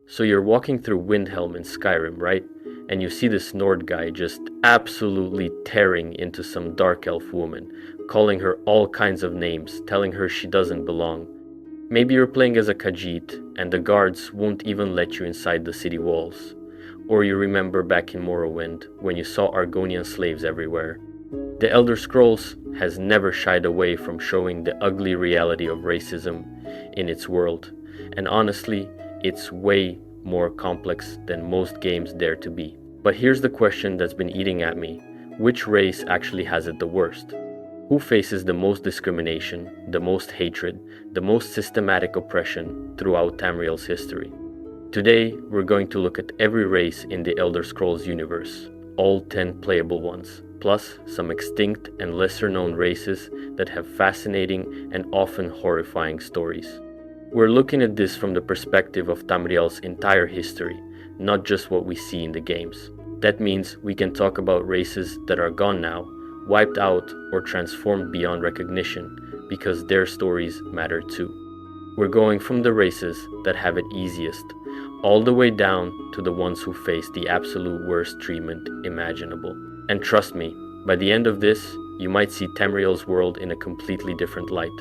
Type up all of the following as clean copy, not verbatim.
So you're walking through Windhelm in Skyrim, right? And you see this Nord guy just absolutely tearing into some dark elf woman, calling her all kinds of names, telling her she doesn't belong. Maybe you're playing as a Khajiit, and the guards won't even let you inside the city walls. Or you remember back in Morrowind, when you saw Argonian slaves everywhere. The Elder Scrolls has never shied away from showing the ugly reality of racism in its world, and honestly, it's way more complex than most games dare to be. But here's the question that's been eating at me. Which race actually has it the worst? Who faces the most discrimination, the most hatred, the most systematic oppression throughout Tamriel's history? Today, we're going to look at every race in the Elder Scrolls universe, all 10 playable ones, plus some extinct and lesser-known races that have fascinating and often horrifying stories. We're looking at this from the perspective of Tamriel's entire history, not just what we see in the games. That means we can talk about races that are gone now, wiped out, or transformed beyond recognition, because their stories matter too. We're going from the races that have it easiest, all the way down to the ones who face the absolute worst treatment imaginable. And trust me, by the end of this, you might see Tamriel's world in a completely different light.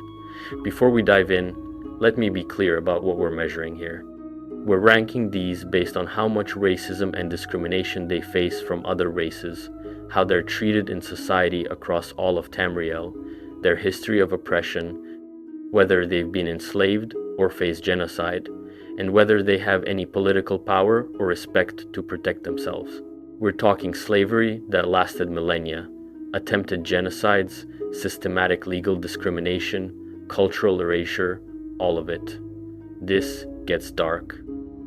Before we dive in, let me be clear about what we're measuring here. We're ranking these based on how much racism and discrimination they face from other races, how they're treated in society across all of Tamriel, their history of oppression, whether they've been enslaved or faced genocide, and whether they have any political power or respect to protect themselves. We're talking slavery that lasted millennia, attempted genocides, systematic legal discrimination, cultural erasure, all of it. This gets dark.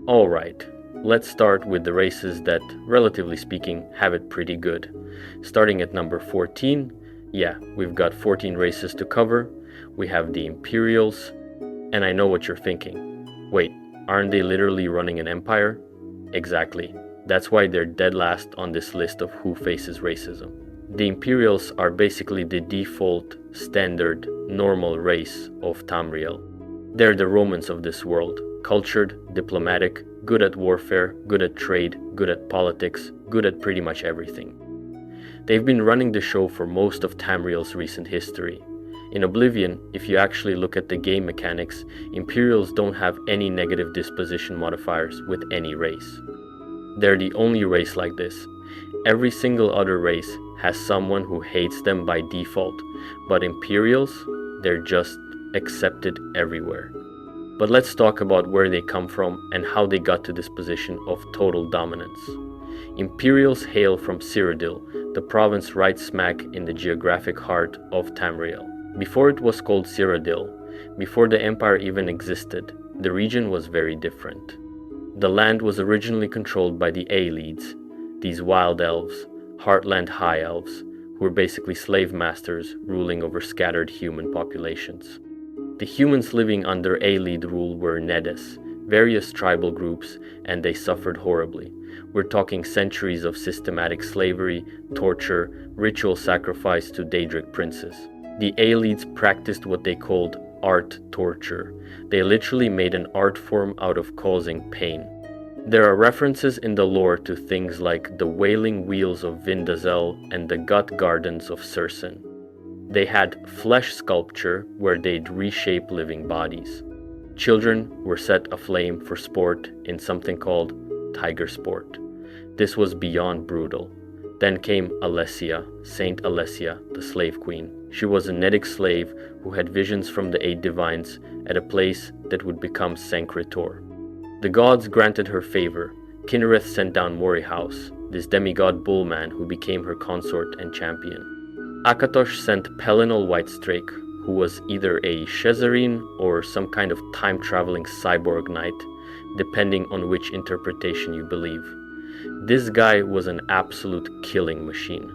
Alright, let's start with the races that, relatively speaking, have it pretty good. Starting at number 14, yeah, we've got 14 races to cover. We have the Imperials, and I know what you're thinking. Wait, aren't they literally running an empire? Exactly. That's why they're dead last on this list of who faces racism. The Imperials are basically the default, standard, normal race of Tamriel. They're the Romans of this world, cultured, diplomatic, good at warfare, good at trade, good at politics, good at pretty much everything. They've been running the show for most of Tamriel's recent history. In Oblivion, if you actually look at the game mechanics, Imperials don't have any negative disposition modifiers with any race. They're the only race like this. Every single other race has someone who hates them by default, but Imperials, they're just accepted everywhere. But let's talk about where they come from and how they got to this position of total dominance. Imperials hail from Cyrodiil, the province right smack in the geographic heart of Tamriel. Before it was called Cyrodiil, before the empire even existed, the region was very different. The land was originally controlled by the Aelids, these wild elves, heartland high elves, who were basically slave masters ruling over scattered human populations. The humans living under Aelid rule were Nedes, various tribal groups, and they suffered horribly. We're talking centuries of systematic slavery, torture, ritual sacrifice to Daedric princes. The Aelids practiced what they called art torture. They literally made an art form out of causing pain. There are references in the lore to things like the wailing wheels of Vindazel and the gut gardens of Circin. They had flesh sculpture where they'd reshape living bodies. Children were set aflame for sport in something called tiger sport. This was beyond brutal. Then came Alessia, Saint Alessia, the slave queen. She was a Nedic slave who had visions from the 8 divines at a place that would become Sancretor. The gods granted her favor. Kinnereth sent down Morihaus, this demigod bullman who became her consort and champion. Akatosh sent Pelinal Whitestrake, who was either a Shezarene or some kind of time-traveling cyborg knight, depending on which interpretation you believe. This guy was an absolute killing machine.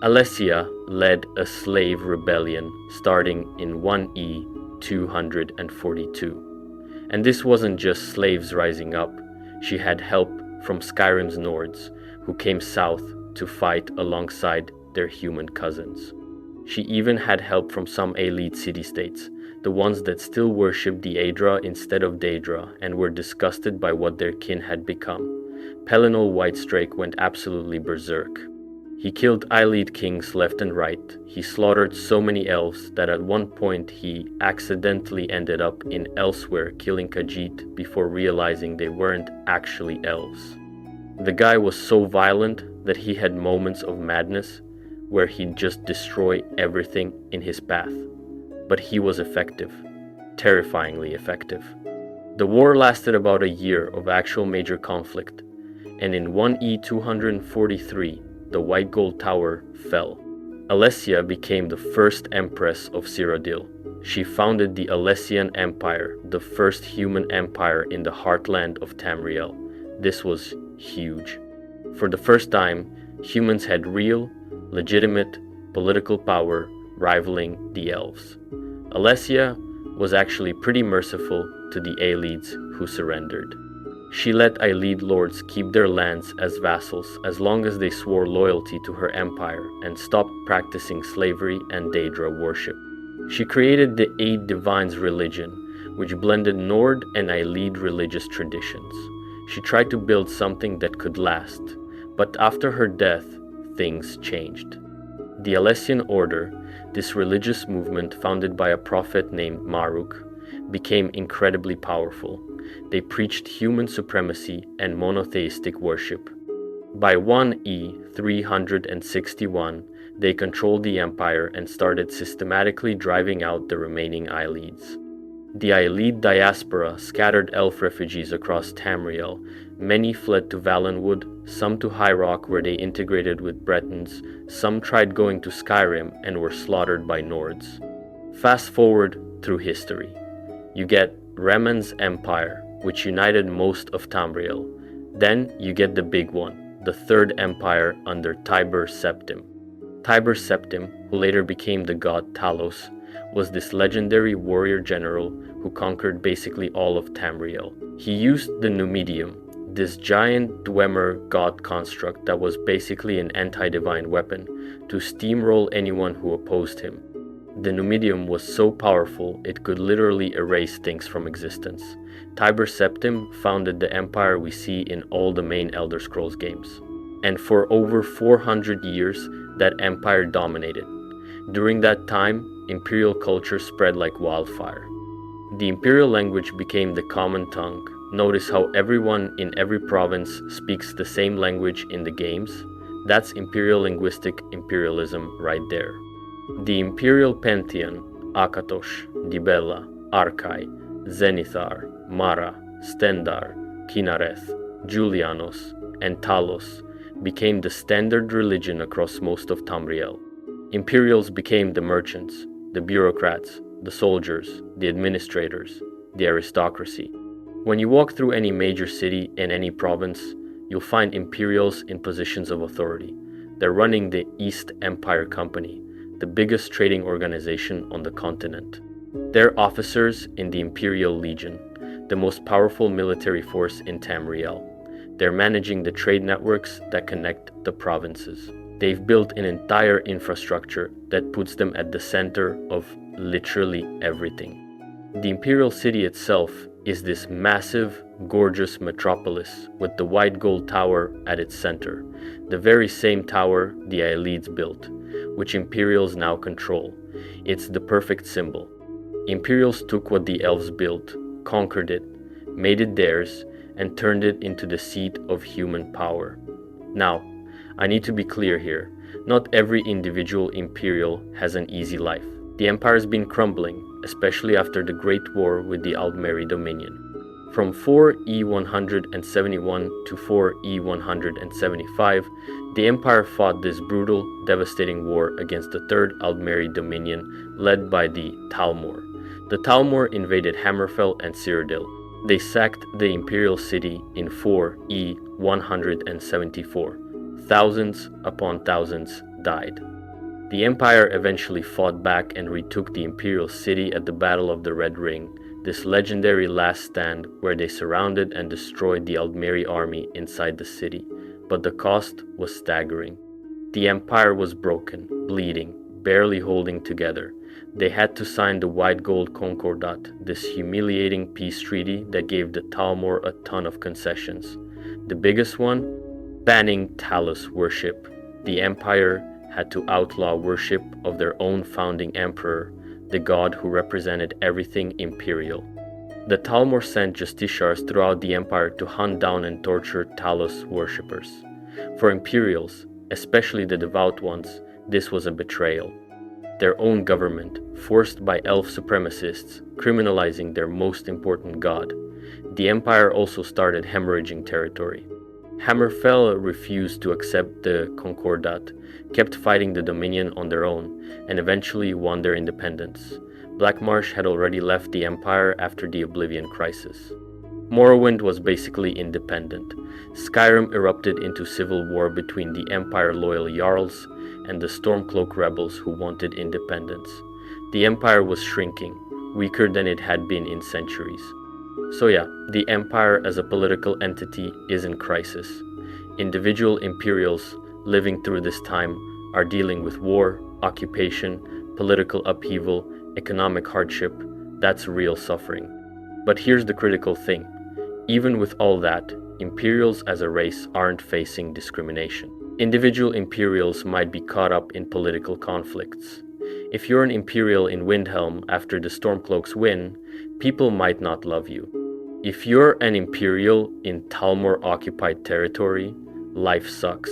Alessia led a slave rebellion starting in 1E 242. And this wasn't just slaves rising up. She had help from Skyrim's Nords, who came south to fight alongside their human cousins. She even had help from some elite city-states, the ones that still worshipped the Aedra instead of Daedra and were disgusted by what their kin had become. Pellinol Whitestrake went absolutely berserk. He killed Eylead kings left and right. He slaughtered so many elves that at one point he accidentally ended up in Elsewhere killing Khajiit before realizing they weren't actually elves. The guy was so violent that he had moments of madness where he'd just destroy everything in his path. But he was effective, terrifyingly effective. The war lasted about a year of actual major conflict, and in 1E 243, the White Gold Tower fell. Alessia became the first empress of Cyrodiil. She founded the Alessian Empire, the first human empire in the heartland of Tamriel. This was huge. For the first time, humans had real, legitimate political power rivaling the elves. Alessia was actually pretty merciful to the Eyleids who surrendered. She let Eyleid lords keep their lands as vassals as long as they swore loyalty to her empire and stopped practicing slavery and Daedra worship. She created the Eight Divines religion, which blended Nord and Eyleid religious traditions. She tried to build something that could last, but after her death, things changed. The Alessian Order, this religious movement founded by a prophet named Maruk, became incredibly powerful. They preached human supremacy and monotheistic worship. By 1E 361, they controlled the empire and started systematically driving out the remaining Eyleids. The Eyleid diaspora scattered elf refugees across Tamriel. Many fled to Valenwood, some to High Rock where they integrated with Bretons, some tried going to Skyrim and were slaughtered by Nords. Fast forward through history. You get Remen's Empire, which united most of Tamriel. Then you get the big one, the Third Empire under Tiber Septim. Tiber Septim, who later became the god Talos, was this legendary warrior general who conquered basically all of Tamriel. He used the Numidium, this giant Dwemer god construct that was basically an anti-divine weapon, to steamroll anyone who opposed him. The Numidium was so powerful it could literally erase things from existence. Tiber Septim founded the empire we see in all the main Elder Scrolls games. And for over 400 years, that empire dominated. During that time, imperial culture spread like wildfire. The imperial language became the common tongue. Notice how everyone in every province speaks the same language in the games? That's imperial linguistic imperialism right there. The imperial pantheon, Akatosh, Dibella, Arkai, Zenithar, Mara, Stendar, Kinareth, Julianos, and Talos became the standard religion across most of Tamriel. Imperials became the merchants, the bureaucrats, the soldiers, the administrators, the aristocracy. When you walk through any major city in any province, you'll find Imperials in positions of authority. They're running the East Empire Company, the biggest trading organization on the continent. They're officers in the Imperial Legion, the most powerful military force in Tamriel. They're managing the trade networks that connect the provinces. They've built an entire infrastructure that puts them at the center of literally everything. The Imperial City itself is this massive, gorgeous metropolis with the White Gold Tower at its center, the very same tower the Eyleids built, which Imperials now control. It's the perfect symbol. Imperials took what the Elves built, conquered it, made it theirs, and turned it into the seat of human power. Now, I need to be clear here. Not every individual Imperial has an easy life. The Empire's been crumbling, especially after the Great War with the Aldmeri Dominion. From 4E171 to 4E175, the Empire fought this brutal, devastating war against the Third Aldmeri Dominion led by the Talmor. The Talmor invaded Hammerfell and Cyrodiil. They sacked the Imperial City in 4E174. Thousands upon thousands died. The Empire eventually fought back and retook the Imperial City at the Battle of the Red Ring, this legendary last stand where they surrounded and destroyed the Aldmeri army inside the city, but the cost was staggering. The Empire was broken, bleeding, barely holding together. They had to sign the White Gold Concordat, this humiliating peace treaty that gave the Talmor a ton of concessions. The biggest one? Banning Talos worship. The empire had to outlaw worship of their own founding emperor, the god who represented everything imperial. The Talmor sent justiciars throughout the empire to hunt down and torture Talos worshippers. For imperials, especially the devout ones, this was a betrayal. Their own government, forced by elf supremacists, criminalizing their most important god. The empire also started hemorrhaging territory. Hammerfell refused to accept the Concordat, kept fighting the Dominion on their own, and eventually won their independence. Blackmarsh had already left the empire after the Oblivion Crisis. Morrowind was basically independent. Skyrim erupted into civil war between the Empire-loyal Jarls and the Stormcloak rebels who wanted independence. The Empire was shrinking, weaker than it had been in centuries. So yeah, the Empire as a political entity is in crisis. Individual Imperials living through this time are dealing with war, occupation, political upheaval, economic hardship. That's real suffering. But here's the critical thing. Even with all that, Imperials as a race aren't facing discrimination. Individual Imperials might be caught up in political conflicts. If you're an Imperial in Windhelm after the Stormcloaks win, people might not love you. If you're an Imperial in Talmor-occupied territory, life sucks.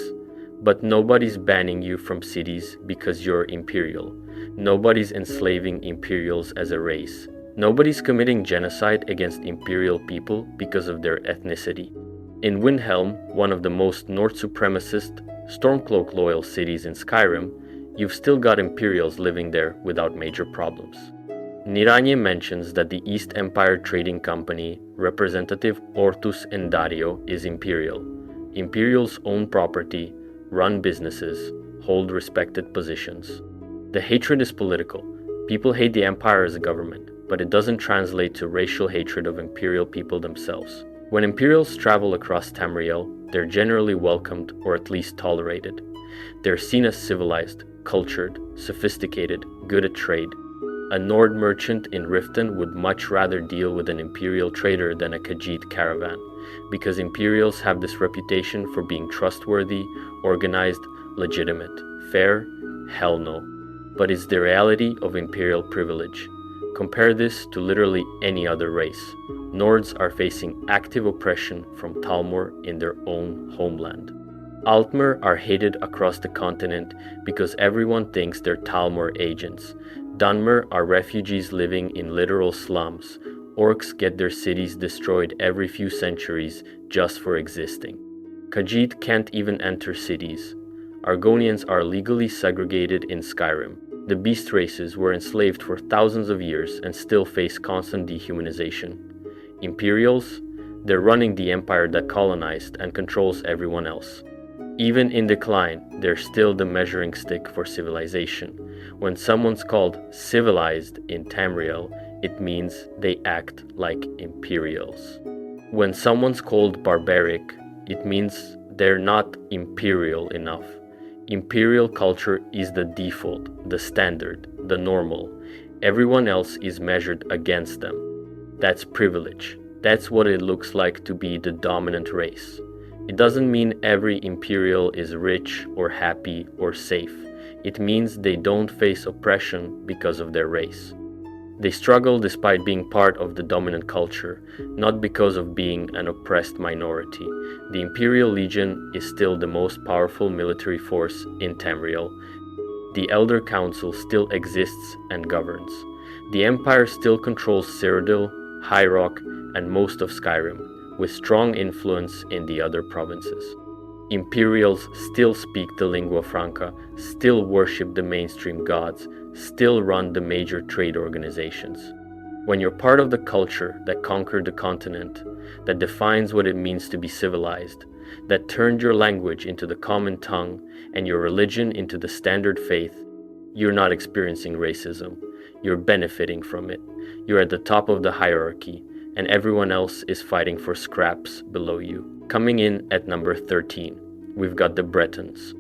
But nobody's banning you from cities because you're Imperial. Nobody's enslaving Imperials as a race. Nobody's committing genocide against Imperial people because of their ethnicity. In Windhelm, one of the most North supremacist, Stormcloak loyal cities in Skyrim, you've still got Imperials living there without major problems. Niranye mentions that the East Empire Trading Company representative Ortus Endario is Imperial. Imperials own property, run businesses, hold respected positions. The hatred is political. People hate the Empire as a government, but it doesn't translate to racial hatred of Imperial people themselves. When Imperials travel across Tamriel, they're generally welcomed or at least tolerated. They're seen as civilized, cultured, sophisticated, good at trade. A Nord merchant in Riften would much rather deal with an Imperial trader than a Khajiit caravan, because Imperials have this reputation for being trustworthy, organized, legitimate. Fair? Hell no. But it's the reality of Imperial privilege. Compare this to literally any other race. Nords are facing active oppression from Talmor in their own homeland. Altmer are hated across the continent because everyone thinks they're Talmor agents. Dunmer are refugees living in literal slums. Orcs get their cities destroyed every few centuries just for existing. Khajiit can't even enter cities. Argonians are legally segregated in Skyrim. The beast races were enslaved for thousands of years and still face constant dehumanization. Imperials? They're running the empire that colonized and controls everyone else. Even in decline, they're still the measuring stick for civilization. When someone's called civilized in Tamriel, it means they act like Imperials. When someone's called barbaric, it means they're not Imperial enough. Imperial culture is the default, the standard, the normal. Everyone else is measured against them. That's privilege. That's what it looks like to be the dominant race. It doesn't mean every Imperial is rich or happy or safe. It means they don't face oppression because of their race. They struggle despite being part of the dominant culture, not because of being an oppressed minority. The Imperial Legion is still the most powerful military force in Tamriel. The Elder Council still exists and governs. The Empire still controls Cyrodiil, High Rock, and most of Skyrim, with strong influence in the other provinces. Imperials still speak the lingua franca, still worship the mainstream gods, still run the major trade organizations. When you're part of the culture that conquered the continent, that defines what it means to be civilized, that turned your language into the common tongue and your religion into the standard faith, you're not experiencing racism. You're benefiting from it. You're at the top of the hierarchy, and everyone else is fighting for scraps below you. Coming in at number 13, we've got the Bretons.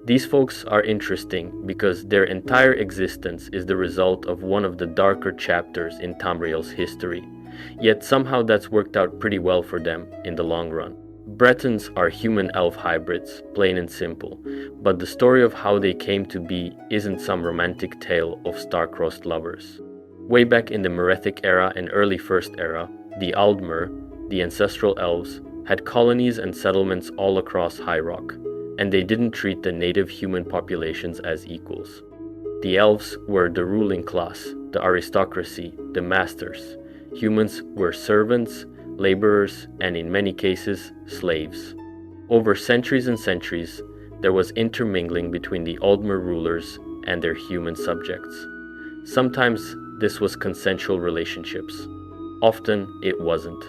These folks are interesting because their entire existence is the result of one of the darker chapters in Tamriel's history, yet somehow that's worked out pretty well for them in the long run. Bretons are human-elf hybrids, plain and simple, but the story of how they came to be isn't some romantic tale of star-crossed lovers. Way back in the Merethic era and early First Era, the Aldmer, the ancestral elves, had colonies and settlements all across High Rock, and they didn't treat the native human populations as equals. The elves were the ruling class, the aristocracy, the masters. Humans were servants, laborers, and in many cases, slaves. Over centuries and centuries, there was intermingling between the Aldmer rulers and their human subjects. Sometimes this was consensual relationships. Often it wasn't.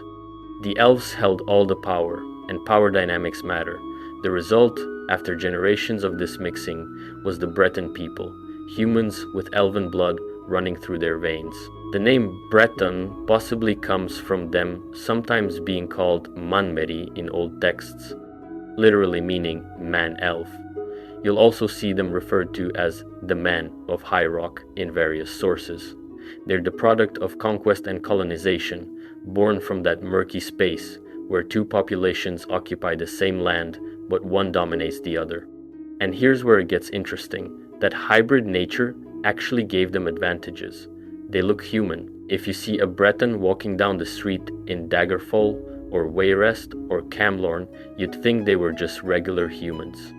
The elves held all the power, and power dynamics matter. The result, after generations of this mixing, was the Breton people, humans with elven blood running through their veins. The name Breton possibly comes from them sometimes being called Manmeri in old texts, literally meaning man-elf. You'll also see them referred to as the Men of High Rock in various sources. They're the product of conquest and colonization, born from that murky space where two populations occupy the same land but one dominates the other. And here's where it gets interesting. That hybrid nature actually gave them advantages. They look human. If you see a Breton walking down the street in Daggerfall or Wayrest or Camlorn, you'd think they were just regular humans.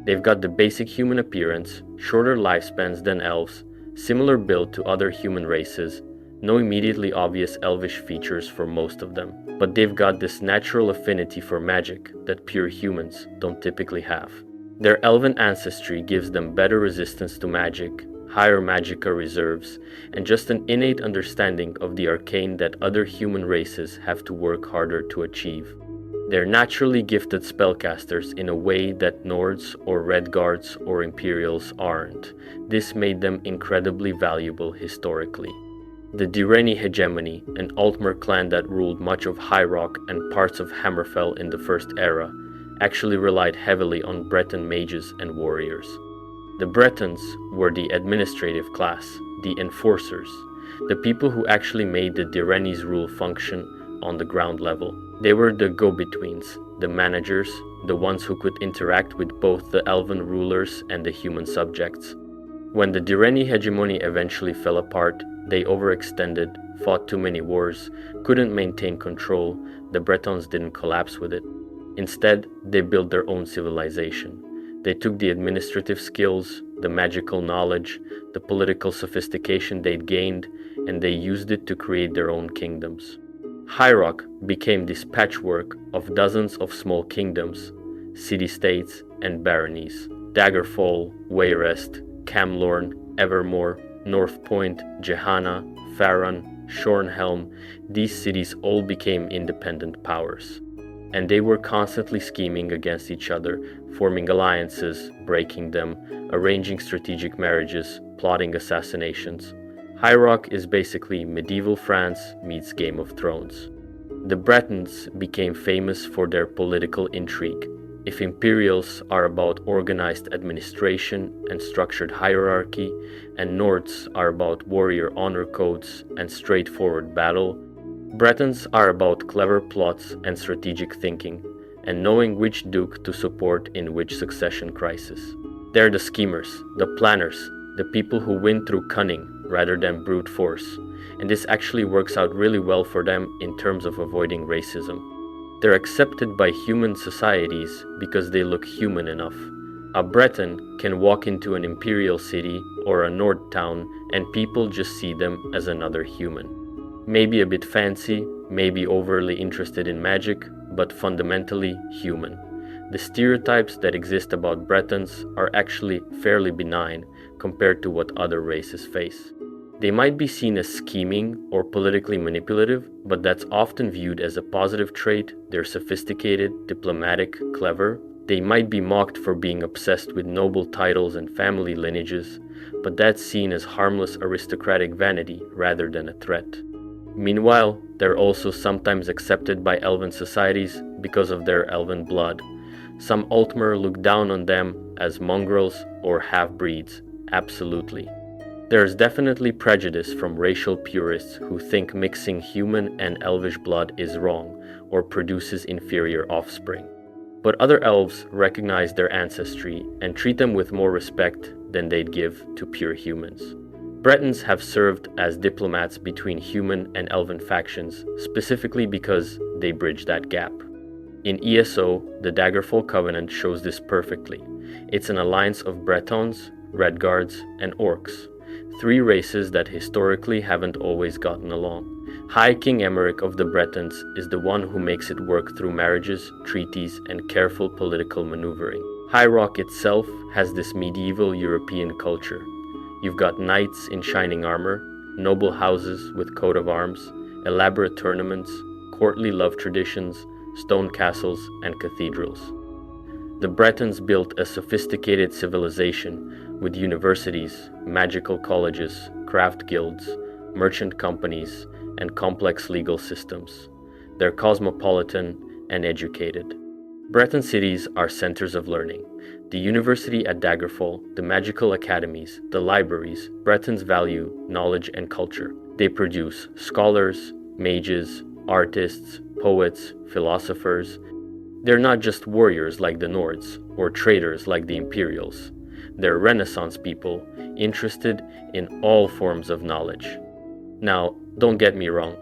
They've got the basic human appearance, shorter lifespans than elves, similar build to other human races, no immediately obvious elvish features for most of them, but they've got this natural affinity for magic that pure humans don't typically have. Their elven ancestry gives them better resistance to magic, higher magicka reserves, and just an innate understanding of the arcane that other human races have to work harder to achieve. They're naturally gifted spellcasters in a way that Nords or Redguards or Imperials aren't. This made them incredibly valuable historically. The Direni hegemony, an Altmer clan that ruled much of High Rock and parts of Hammerfell in the First Era, actually relied heavily on Breton mages and warriors. The Bretons were the administrative class, the enforcers, the people who actually made the Direni's rule function on the ground level. They were the go-betweens, the managers, the ones who could interact with both the elven rulers and the human subjects. When the Direni hegemony eventually fell apart, they overextended, fought too many wars, couldn't maintain control. The Bretons didn't collapse with it. Instead, they built their own civilization. They took the administrative skills, the magical knowledge, the political sophistication they'd gained, and they used it to create their own kingdoms. High Rock became this patchwork of dozens of small kingdoms, city-states, and baronies. Daggerfall, Wayrest, Camlorn, Evermore, North Point, Jehanna, Farron, Shornhelm, these cities all became independent powers. And they were constantly scheming against each other, forming alliances, breaking them, arranging strategic marriages, plotting assassinations. High Rock is basically medieval France meets Game of Thrones. The Bretons became famous for their political intrigue. If Imperials are about organized administration and structured hierarchy, and Nords are about warrior honor codes and straightforward battle, Bretons are about clever plots and strategic thinking, and knowing which duke to support in which succession crisis. They're the schemers, the planners, the people who win through cunning rather than brute force, and this actually works out really well for them in terms of avoiding racism. They're accepted by human societies because they look human enough. A Breton can walk into an imperial city or a Nord town and people just see them as another human. Maybe a bit fancy, maybe overly interested in magic, but fundamentally human. The stereotypes that exist about Bretons are actually fairly benign compared to what other races face. They might be seen as scheming or politically manipulative, but that's often viewed as a positive trait. They're sophisticated, diplomatic, clever. They might be mocked for being obsessed with noble titles and family lineages, but that's seen as harmless aristocratic vanity rather than a threat. Meanwhile, they're also sometimes accepted by elven societies because of their elven blood. Some Altmer look down on them, as mongrels or half-breeds, absolutely. There is definitely prejudice from racial purists who think mixing human and elvish blood is wrong or produces inferior offspring. But other elves recognize their ancestry and treat them with more respect than they'd give to pure humans. Bretons have served as diplomats between human and elven factions, specifically because they bridge that gap. In ESO, the Daggerfall Covenant shows this perfectly. It's an alliance of Bretons, Redguards, and Orcs, three races that historically haven't always gotten along. High King Emeric of the Bretons is the one who makes it work through marriages, treaties, and careful political maneuvering. High Rock itself has this medieval European culture. You've got knights in shining armor, noble houses with coat of arms, elaborate tournaments, courtly love traditions, stone castles, and cathedrals. The Bretons built a sophisticated civilization with universities, magical colleges, craft guilds, merchant companies, and complex legal systems. They're cosmopolitan and educated. Breton cities are centers of learning. The university at Daggerfall, the magical academies, the libraries, Bretons value knowledge and culture. They produce scholars, mages, artists, poets, philosophers. They're not just warriors like the Nords, or traders like the Imperials. They're Renaissance people, interested in all forms of knowledge. Now, don't get me wrong,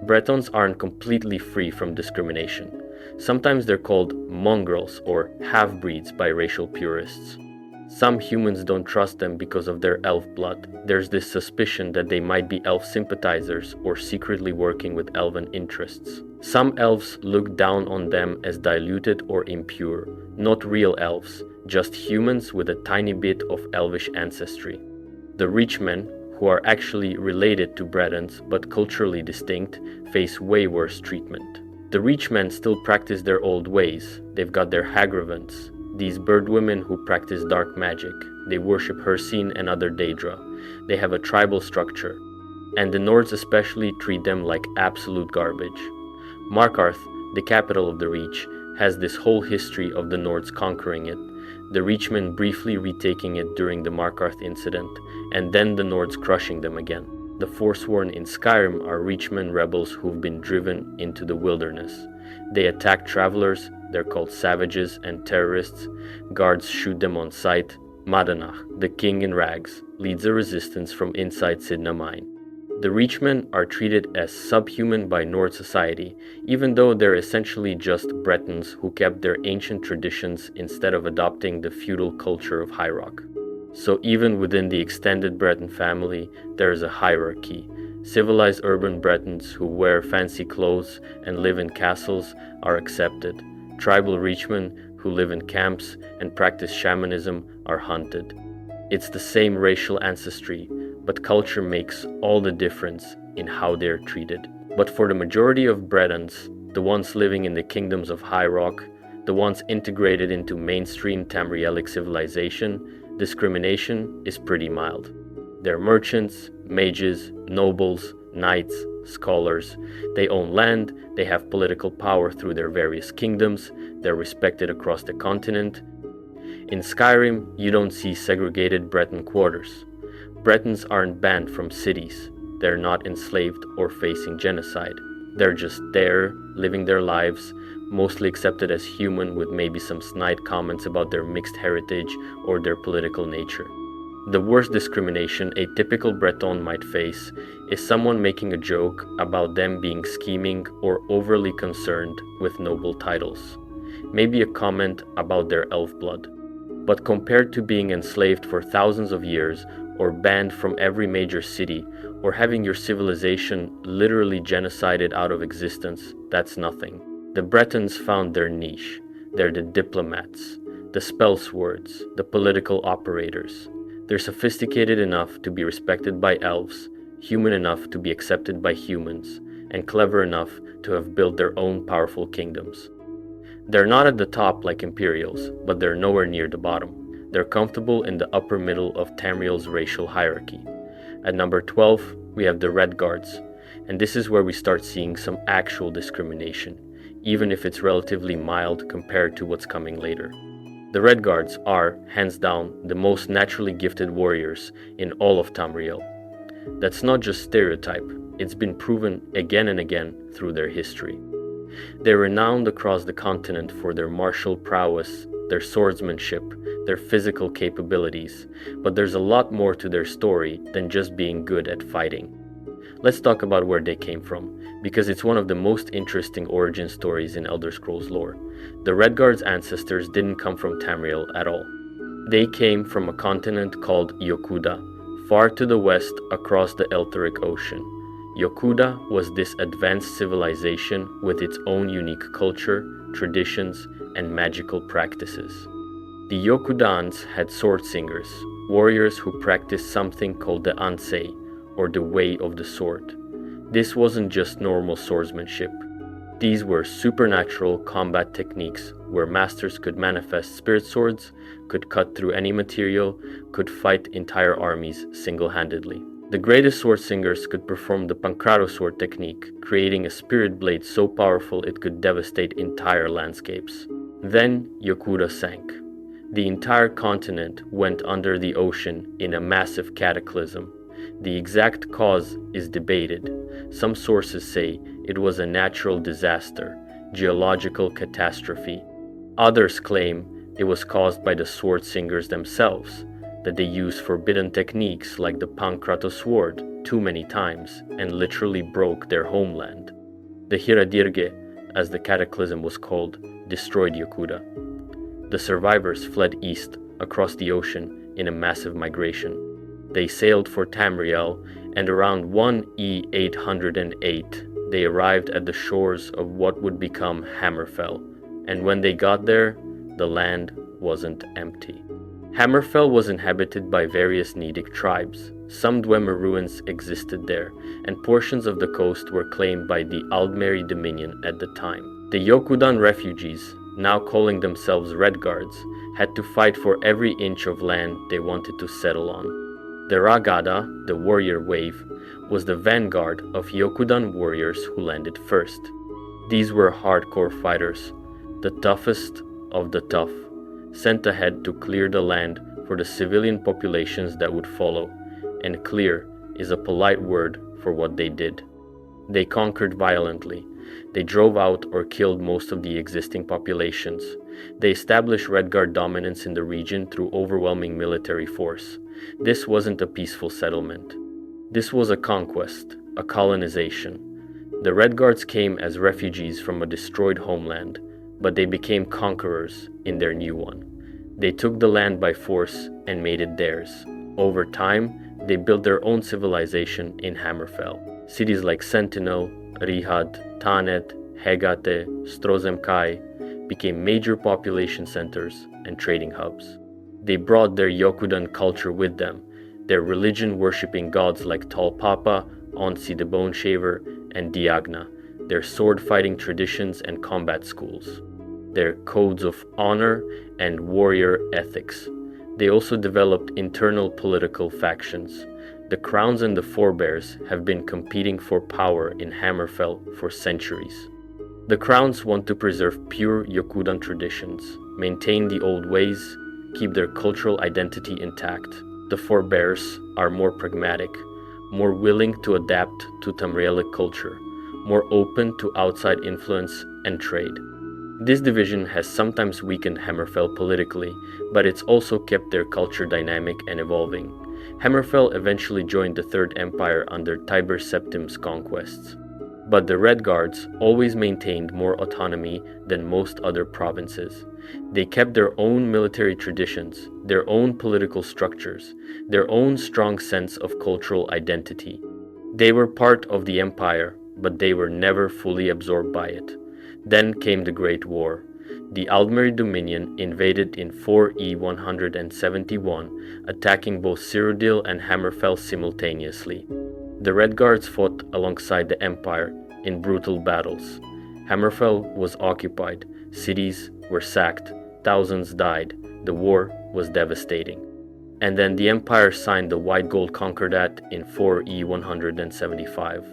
Bretons aren't completely free from discrimination. Sometimes they're called mongrels or half-breeds by racial purists. Some humans don't trust them because of their elf blood. There's this suspicion that they might be elf sympathizers or secretly working with elven interests. Some elves look down on them as diluted or impure, not real elves, just humans with a tiny bit of elvish ancestry. The Reachmen, who are actually related to Bretons but culturally distinct, face way worse treatment. The Reachmen still practice their old ways. They've got their Hagravants, these bird women who practice dark magic. They worship Hircine and other Daedra. They have a tribal structure, and the Nords especially treat them like absolute garbage. Markarth, the capital of the Reach, has this whole history of the Nords conquering it, the Reachmen briefly retaking it during the Markarth incident, and then the Nords crushing them again. The Forsworn in Skyrim are Reachmen rebels who've been driven into the wilderness. They attack travelers, they're called savages and terrorists. Guards shoot them on sight. Madanach, the king in rags, leads a resistance from inside Cidhna Mine. The Reachmen are treated as subhuman by Nord society, even though they're essentially just Bretons who kept their ancient traditions instead of adopting the feudal culture of High Rock. So even within the extended Breton family, there is a hierarchy. Civilized urban Bretons who wear fancy clothes and live in castles are accepted. Tribal Reachmen who live in camps and practice shamanism are hunted. It's the same racial ancestry, but culture makes all the difference in how they're treated. But for the majority of Bretons, the ones living in the kingdoms of High Rock, the ones integrated into mainstream Tamrielic civilization, discrimination is pretty mild. They're merchants, mages, nobles, knights, scholars. They own land, they have political power through their various kingdoms, they're respected across the continent. In Skyrim, you don't see segregated Breton quarters. Bretons aren't banned from cities. They're not enslaved or facing genocide. They're just there, living their lives, mostly accepted as human with maybe some snide comments about their mixed heritage or their political nature. The worst discrimination a typical Breton might face is someone making a joke about them being scheming or overly concerned with noble titles. Maybe a comment about their elf blood. But compared to being enslaved for thousands of years, or banned from every major city, or having your civilization literally genocided out of existence, that's nothing. The Bretons found their niche. They're the diplomats, the spell swords, the political operators. They're sophisticated enough to be respected by elves, human enough to be accepted by humans, and clever enough to have built their own powerful kingdoms. They're not at the top like Imperials, but they're nowhere near the bottom. They're comfortable in the upper middle of Tamriel's racial hierarchy. At number 12, we have the Redguards, and this is where we start seeing some actual discrimination, even if it's relatively mild compared to what's coming later. The Red Guards are, hands down, the most naturally gifted warriors in all of Tamriel. That's not just stereotype, it's been proven again and again through their history. They're renowned across the continent for their martial prowess, their swordsmanship, their physical capabilities, but there's a lot more to their story than just being good at fighting. Let's talk about where they came from, because it's one of the most interesting origin stories in Elder Scrolls lore. The Redguard's ancestors didn't come from Tamriel at all. They came from a continent called Yokuda, far to the west across the Eltharic Ocean. Yokuda was this advanced civilization with its own unique culture, traditions, and magical practices. The Yokudans had sword singers, warriors who practiced something called the Ansei, or the Way of the Sword. This wasn't just normal swordsmanship. These were supernatural combat techniques where masters could manifest spirit swords, could cut through any material, could fight entire armies single-handedly. The greatest sword singers could perform the Pancraro sword technique, creating a spirit blade so powerful it could devastate entire landscapes. Then Yokuda sank. The entire continent went under the ocean in a massive cataclysm. The exact cause is debated. Some sources say it was a natural disaster, geological catastrophe. Others claim it was caused by the sword singers themselves, that they used forbidden techniques like the Pancrato sword too many times and literally broke their homeland. The Hiradirge, as the cataclysm was called, destroyed Yokuda. The survivors fled east across the ocean in a massive migration. They sailed for Tamriel, and around 1E808 they arrived at the shores of what would become Hammerfell, and when they got there, the land wasn't empty. Hammerfell was inhabited by various Nedic tribes. Some Dwemer ruins existed there, and portions of the coast were claimed by the Aldmeri Dominion at the time. The Yokudan refugees, now calling themselves Redguards, had to fight for every inch of land they wanted to settle on. The Ragada, the warrior wave, was the vanguard of Yokudan warriors who landed first. These were hardcore fighters, the toughest of the tough, sent ahead to clear the land for the civilian populations that would follow, and clear is a polite word for what they did. They conquered violently. They drove out or killed most of the existing populations. They established Redguard dominance in the region through overwhelming military force. This wasn't a peaceful settlement. This was a conquest, a colonization. The Redguards came as refugees from a destroyed homeland, but they became conquerors in their new one. They took the land by force and made it theirs. Over time, they built their own civilization in Hammerfell. Cities like Sentinel, Rihad, Tanet, Hegate, Strozemkai became major population centers and trading hubs. They brought their Yokudan culture with them, their religion worshipping gods like Talpapa, Onsi the Bone Shaver, and Diagna, their sword-fighting traditions and combat schools, their codes of honor and warrior ethics. They also developed internal political factions. The Crowns and the Forebears have been competing for power in Hammerfell for centuries. The Crowns want to preserve pure Yokudan traditions, maintain the old ways, keep their cultural identity intact. The Forebears are more pragmatic, more willing to adapt to Tamrielic culture, more open to outside influence and trade. This division has sometimes weakened Hammerfell politically, but it's also kept their culture dynamic and evolving. Hammerfell eventually joined the Third Empire under Tiber Septim's conquests. But the Redguards always maintained more autonomy than most other provinces. They kept their own military traditions, their own political structures, their own strong sense of cultural identity. They were part of the empire, but they were never fully absorbed by it. Then came the Great War. The Aldmeri Dominion invaded in 4E171, attacking both Cyrodiil and Hammerfell simultaneously. The Redguards fought alongside the Empire in brutal battles. Hammerfell was occupied, cities were sacked, thousands died. The war was devastating. And then the Empire signed the White Gold Concordat in 4E175.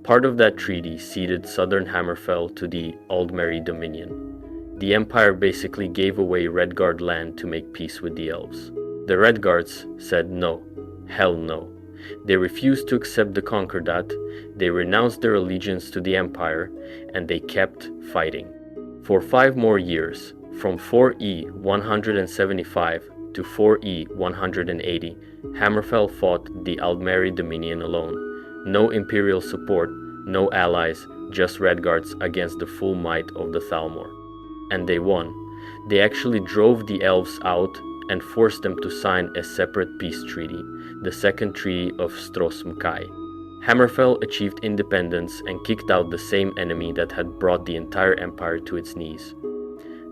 Part of that treaty ceded southern Hammerfell to the Aldmeri Dominion. The Empire basically gave away Redguard land to make peace with the elves. The Redguards said no, hell no. They refused to accept the Concordat, they renounced their allegiance to the Empire, and they kept fighting. For 5 more years, from 4E 175 to 4E 180, Hammerfell fought the Aldmeri Dominion alone. No Imperial support, no allies, just Redguards against the full might of the Thalmor. And they won. They actually drove the elves out and forced them to sign a separate peace treaty, the Second Treaty of Stros-M'Kai. Hammerfell achieved independence and kicked out the same enemy that had brought the entire empire to its knees.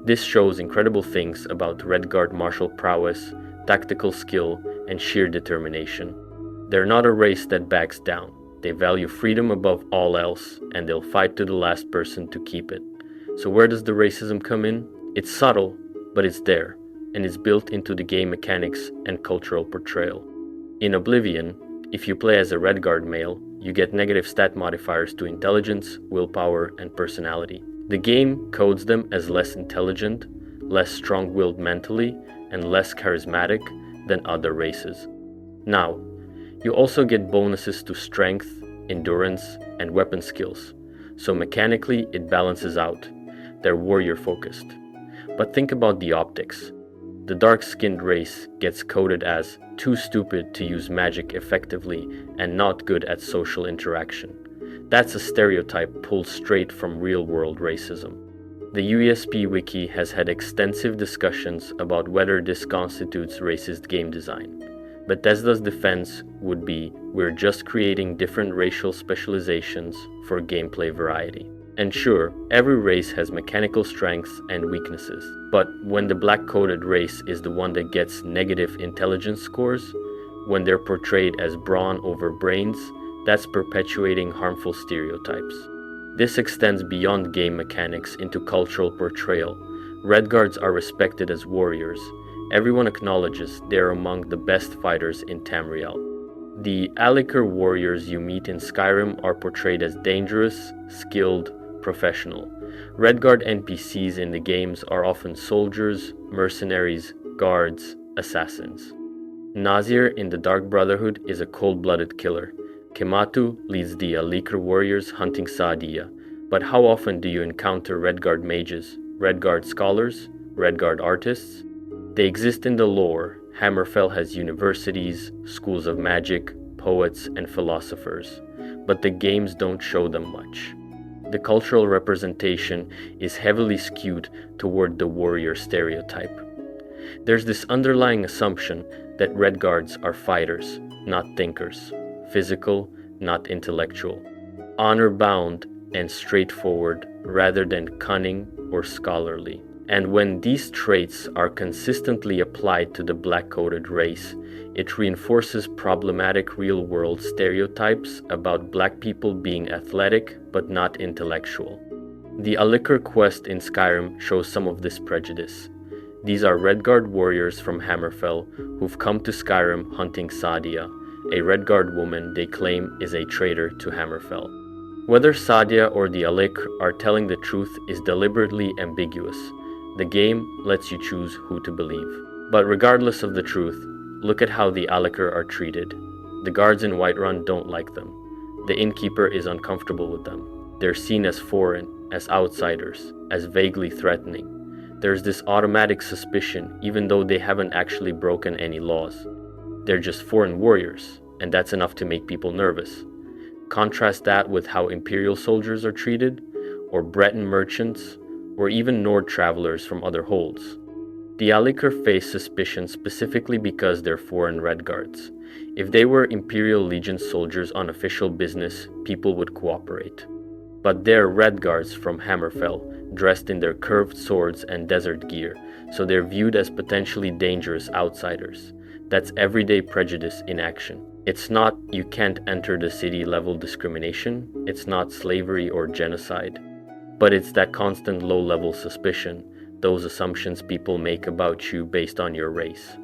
This shows incredible things about Redguard martial prowess, tactical skill, and sheer determination. They're not a race that backs down. They value freedom above all else, and they'll fight to the last person to keep it. So where does the racism come in? It's subtle, but it's there, and it's built into the game mechanics and cultural portrayal. In Oblivion, if you play as a Redguard male, you get negative stat modifiers to intelligence, willpower, and personality. The game codes them as less intelligent, less strong-willed mentally, and less charismatic than other races. Now, you also get bonuses to strength, endurance, and weapon skills, so mechanically it balances out. They're warrior-focused. But think about the optics. The dark-skinned race gets coded as too stupid to use magic effectively and not good at social interaction. That's a stereotype pulled straight from real-world racism. The UESP Wiki has had extensive discussions about whether this constitutes racist game design. Bethesda's defense would be, we're just creating different racial specializations for gameplay variety. And sure, every race has mechanical strengths and weaknesses, but when the black-coded race is the one that gets negative intelligence scores, when they're portrayed as brawn over brains, that's perpetuating harmful stereotypes. This extends beyond game mechanics into cultural portrayal. Redguards are respected as warriors. Everyone acknowledges they're among the best fighters in Tamriel. The Alik'r warriors you meet in Skyrim are portrayed as dangerous, skilled, professional. Redguard NPCs in the games are often soldiers, mercenaries, guards, assassins. Nazir in the Dark Brotherhood is a cold-blooded killer. Kematu leads the Alik'r warriors hunting Sa'diyya, but how often do you encounter Redguard mages, Redguard scholars, Redguard artists? They exist in the lore. Hammerfell has universities, schools of magic, poets, and philosophers, but the games don't show them much. The cultural representation is heavily skewed toward the warrior stereotype. There's this underlying assumption that Redguards are fighters, not thinkers, physical, not intellectual, honor-bound and straightforward rather than cunning or scholarly. And when these traits are consistently applied to the black-coded race, it reinforces problematic real-world stereotypes about black people being athletic but not intellectual. The Alik'r quest in Skyrim shows some of this prejudice. These are Redguard warriors from Hammerfell who've come to Skyrim hunting Sa'diyya, a Redguard woman they claim is a traitor to Hammerfell. Whether Sa'diyya or the Alik'r are telling the truth is deliberately ambiguous. The game lets you choose who to believe. But regardless of the truth, look at how the Alik'r are treated. The guards in Whiterun don't like them. The innkeeper is uncomfortable with them. They're seen as foreign, as outsiders, as vaguely threatening. There's this automatic suspicion even though they haven't actually broken any laws. They're just foreign warriors, and that's enough to make people nervous. Contrast that with how Imperial soldiers are treated, or Breton merchants, or even Nord travelers from other holds. The Alik'r face suspicion specifically because they're foreign Redguards. If they were Imperial Legion soldiers on official business, people would cooperate. But they're Redguards from Hammerfell, dressed in their curved swords and desert gear, so they're viewed as potentially dangerous outsiders. That's everyday prejudice in action. It's not you can't enter the city level discrimination, it's not slavery or genocide. But it's that constant low-level suspicion, those assumptions people make about you based on your race.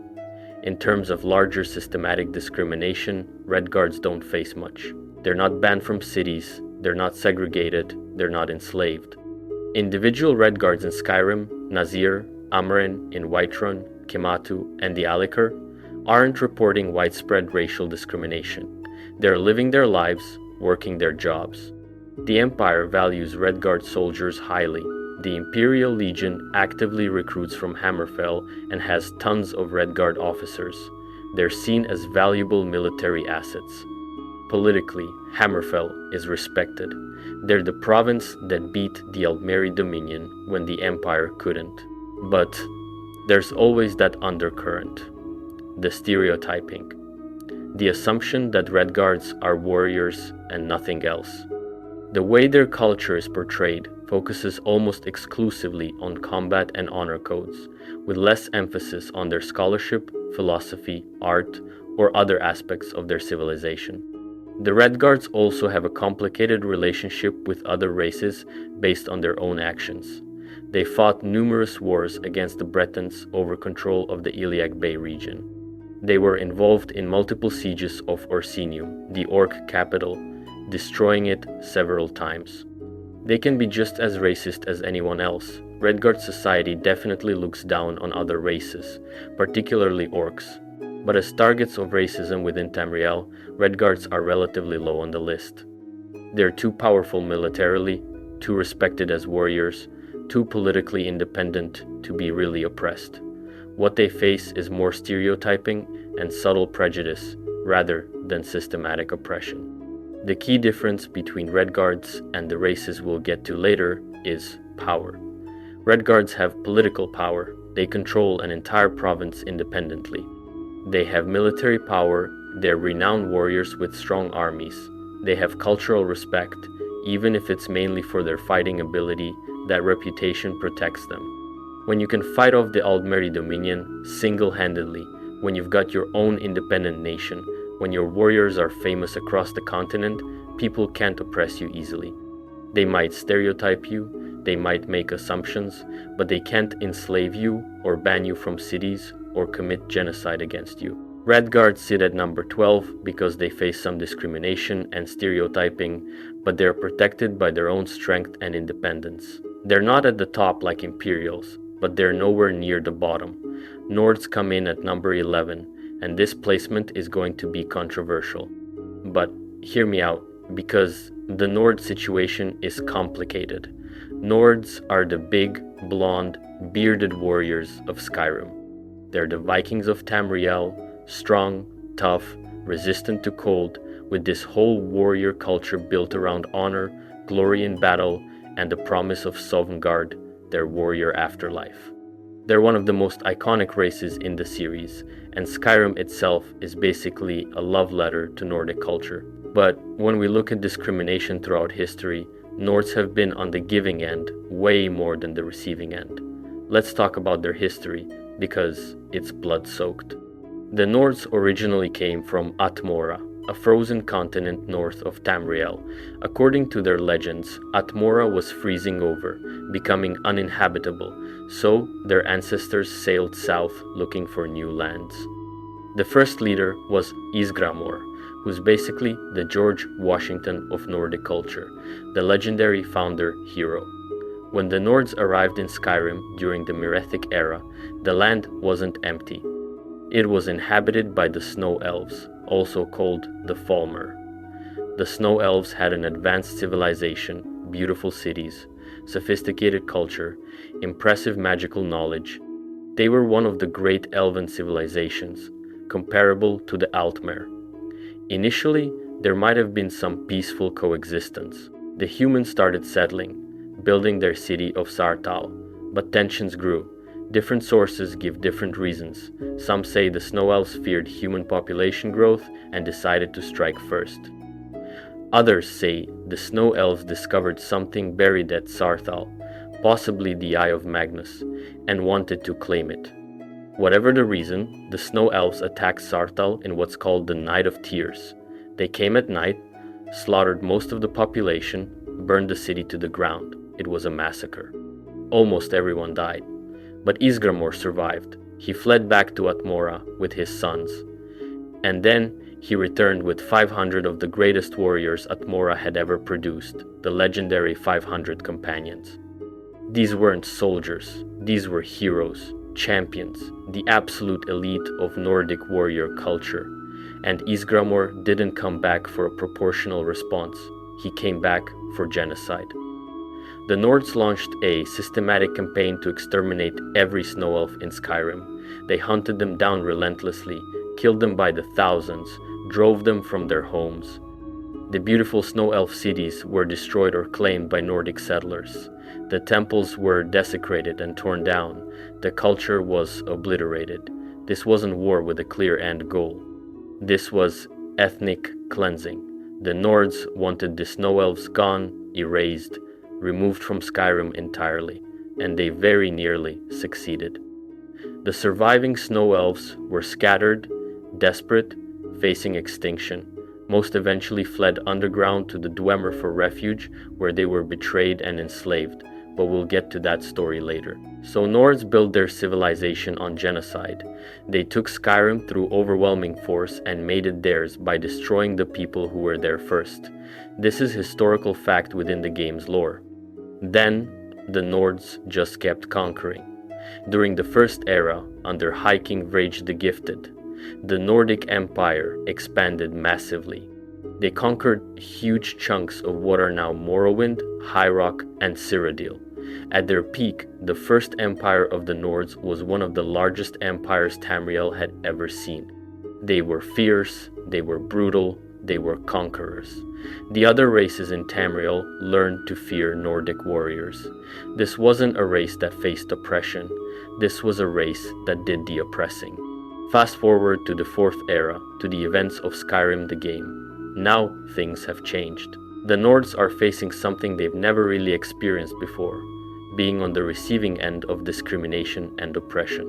In terms of larger systematic discrimination, Redguards don't face much. They're not banned from cities, they're not segregated, they're not enslaved. Individual Red Guards in Skyrim, Nazir, Amarin, in Whiterun, Kimatu, and the Alik'r aren't reporting widespread racial discrimination. They're living their lives, working their jobs. The Empire values Red Guard soldiers highly. The Imperial Legion actively recruits from Hammerfell and has tons of Red Guard officers. They're seen as valuable military assets. Politically, Hammerfell is respected. They're the province that beat the Aldmeri Dominion when the Empire couldn't. But there's always that undercurrent, the stereotyping, the assumption that Red Guards are warriors and nothing else. The way their culture is portrayed focuses almost exclusively on combat and honor codes, with less emphasis on their scholarship, philosophy, art, or other aspects of their civilization. The Red Guards also have a complicated relationship with other races based on their own actions. They fought numerous wars against the Bretons over control of the Iliac Bay region. They were involved in multiple sieges of Orsinium, the Orc capital, destroying it several times. They can be just as racist as anyone else. Red Guard society definitely looks down on other races, particularly orcs. But as targets of racism within Tamriel, Red Guards are relatively low on the list. They're too powerful militarily, too respected as warriors, too politically independent to be really oppressed. What they face is more stereotyping and subtle prejudice rather than systematic oppression. The key difference between Red Guards and the races we'll get to later is power. Red Guards have political power. They control an entire province independently. They have military power. They're renowned warriors with strong armies. They have cultural respect. Even if it's mainly for their fighting ability, that reputation protects them. When you can fight off the Aldmeri Dominion single-handedly, when you've got your own independent nation, when your warriors are famous across the continent, people can't oppress you easily. They might stereotype you, they might make assumptions, but they can't enslave you or ban you from cities or commit genocide against you. Red Guards sit at number 12 because they face some discrimination and stereotyping, but they're protected by their own strength and independence. They're not at the top like Imperials, but they're nowhere near the bottom. Nords come in at number 11, and this placement is going to be controversial. But hear me out, because the Nord situation is complicated. Nords are the big, blonde, bearded warriors of Skyrim. They're the Vikings of Tamriel, strong, tough, resistant to cold, with this whole warrior culture built around honor, glory in battle, and the promise of Sovngarde, their warrior afterlife. They're one of the most iconic races in the series, and Skyrim itself is basically a love letter to Nordic culture. But when we look at discrimination throughout history, Nords have been on the giving end way more than the receiving end. Let's talk about their history, because it's blood-soaked. The Nords originally came from Atmora, a frozen continent north of Tamriel. According to their legends, Atmora was freezing over, becoming uninhabitable, so their ancestors sailed south looking for new lands. The first leader was Isgramor, who's basically the George Washington of Nordic culture, the legendary founder hero. When the Nords arrived in Skyrim during the Merethic era, the land wasn't empty. It was inhabited by the Snow Elves, also called the Falmer. The Snow Elves had an advanced civilization, beautiful cities, sophisticated culture, impressive magical knowledge. They were one of the great elven civilizations, comparable to the Altmer. Initially, there might have been some peaceful coexistence. The humans started settling, building their city of Sartal, but tensions grew. Different sources give different reasons. Some say the Snow Elves feared human population growth and decided to strike first. Others say the Snow Elves discovered something buried at Sarthal, possibly the Eye of Magnus, and wanted to claim it. Whatever the reason, the Snow Elves attacked Sarthal in what's called the Night of Tears. They came at night, slaughtered most of the population, burned the city to the ground. It was a massacre. Almost everyone died. But Isgramor survived. He fled back to Atmora with his sons. And then he returned with 500 of the greatest warriors Atmora had ever produced, the legendary 500 companions. These weren't soldiers, these were heroes, champions, the absolute elite of Nordic warrior culture. And Isgramor didn't come back for a proportional response, he came back for genocide. The Nords launched a systematic campaign to exterminate every snow elf in Skyrim. They hunted them down relentlessly, killed them by the thousands, drove them from their homes. The beautiful snow elf cities were destroyed or claimed by Nordic settlers. The temples were desecrated and torn down. The culture was obliterated. This wasn't war with a clear end goal. This was ethnic cleansing. The Nords wanted the snow elves gone, erased, removed from Skyrim entirely, and they very nearly succeeded. The surviving snow elves were scattered, desperate, facing extinction. Most eventually fled underground to the Dwemer for refuge, where they were betrayed and enslaved, but we'll get to that story later. So Nords built their civilization on genocide. They took Skyrim through overwhelming force and made it theirs by destroying the people who were there first. This is historical fact within the game's lore. Then, the Nords just kept conquering. During the First Era, under High King Vrage the Gifted, the Nordic Empire expanded massively. They conquered huge chunks of what are now Morrowind, High Rock, and Cyrodiil. At their peak, the First Empire of the Nords was one of the largest empires Tamriel had ever seen. They were fierce, they were brutal, they were conquerors. The other races in Tamriel learned to fear Nordic warriors. This wasn't a race that faced oppression. This was a race that did the oppressing. Fast forward to the Fourth Era, to the events of Skyrim the game. Now things have changed. The Nords are facing something they've never really experienced before, being on the receiving end of discrimination and oppression.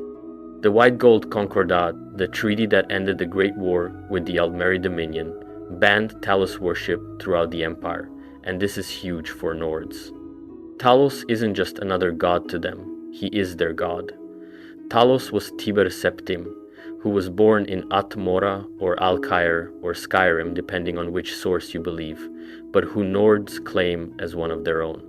The White Gold Concordat, the treaty that ended the Great War with the Aldmeri Dominion, banned Talos worship throughout the Empire, and this is huge for Nords. Talos isn't just another god to them, he is their god. Talos was Tiber Septim, who was born in Atmora or Alcair or Skyrim depending on which source you believe, but who Nords claim as one of their own.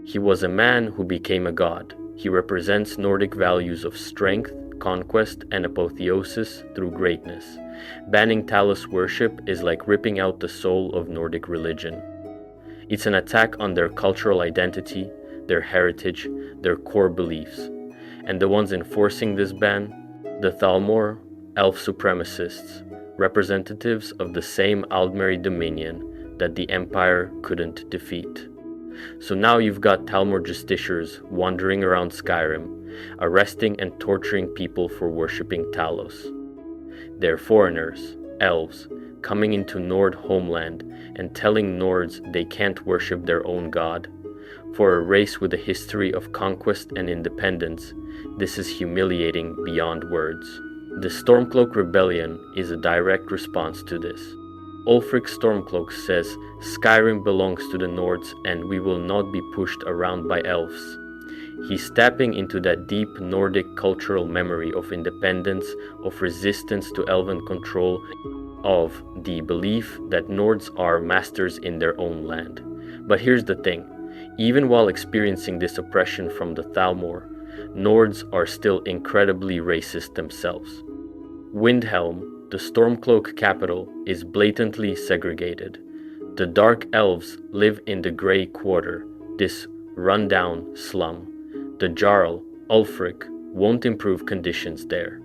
He was a man who became a god. He represents Nordic values of strength, conquest, and apotheosis through greatness. Banning Talos worship is like ripping out the soul of Nordic religion. It's an attack on their cultural identity, their heritage, their core beliefs. And the ones enforcing this ban? The Thalmor, elf supremacists, representatives of the same Aldmeri Dominion that the Empire couldn't defeat. So now you've got Thalmor justiciars wandering around Skyrim, arresting and torturing people for worshipping Talos. They're foreigners, elves, coming into Nord homeland and telling Nords they can't worship their own god. For a race with a history of conquest and independence, this is humiliating beyond words. The Stormcloak Rebellion is a direct response to this. Ulfric Stormcloak says Skyrim belongs to the Nords and we will not be pushed around by elves. He's tapping into that deep Nordic cultural memory of independence, of resistance to elven control, of the belief that Nords are masters in their own land. But here's the thing, even while experiencing this oppression from the Thalmor, Nords are still incredibly racist themselves. Windhelm, the Stormcloak capital, is blatantly segregated. The Dark Elves live in the Grey Quarter, this run-down slum. The Jarl, Ulfric, won't improve conditions there.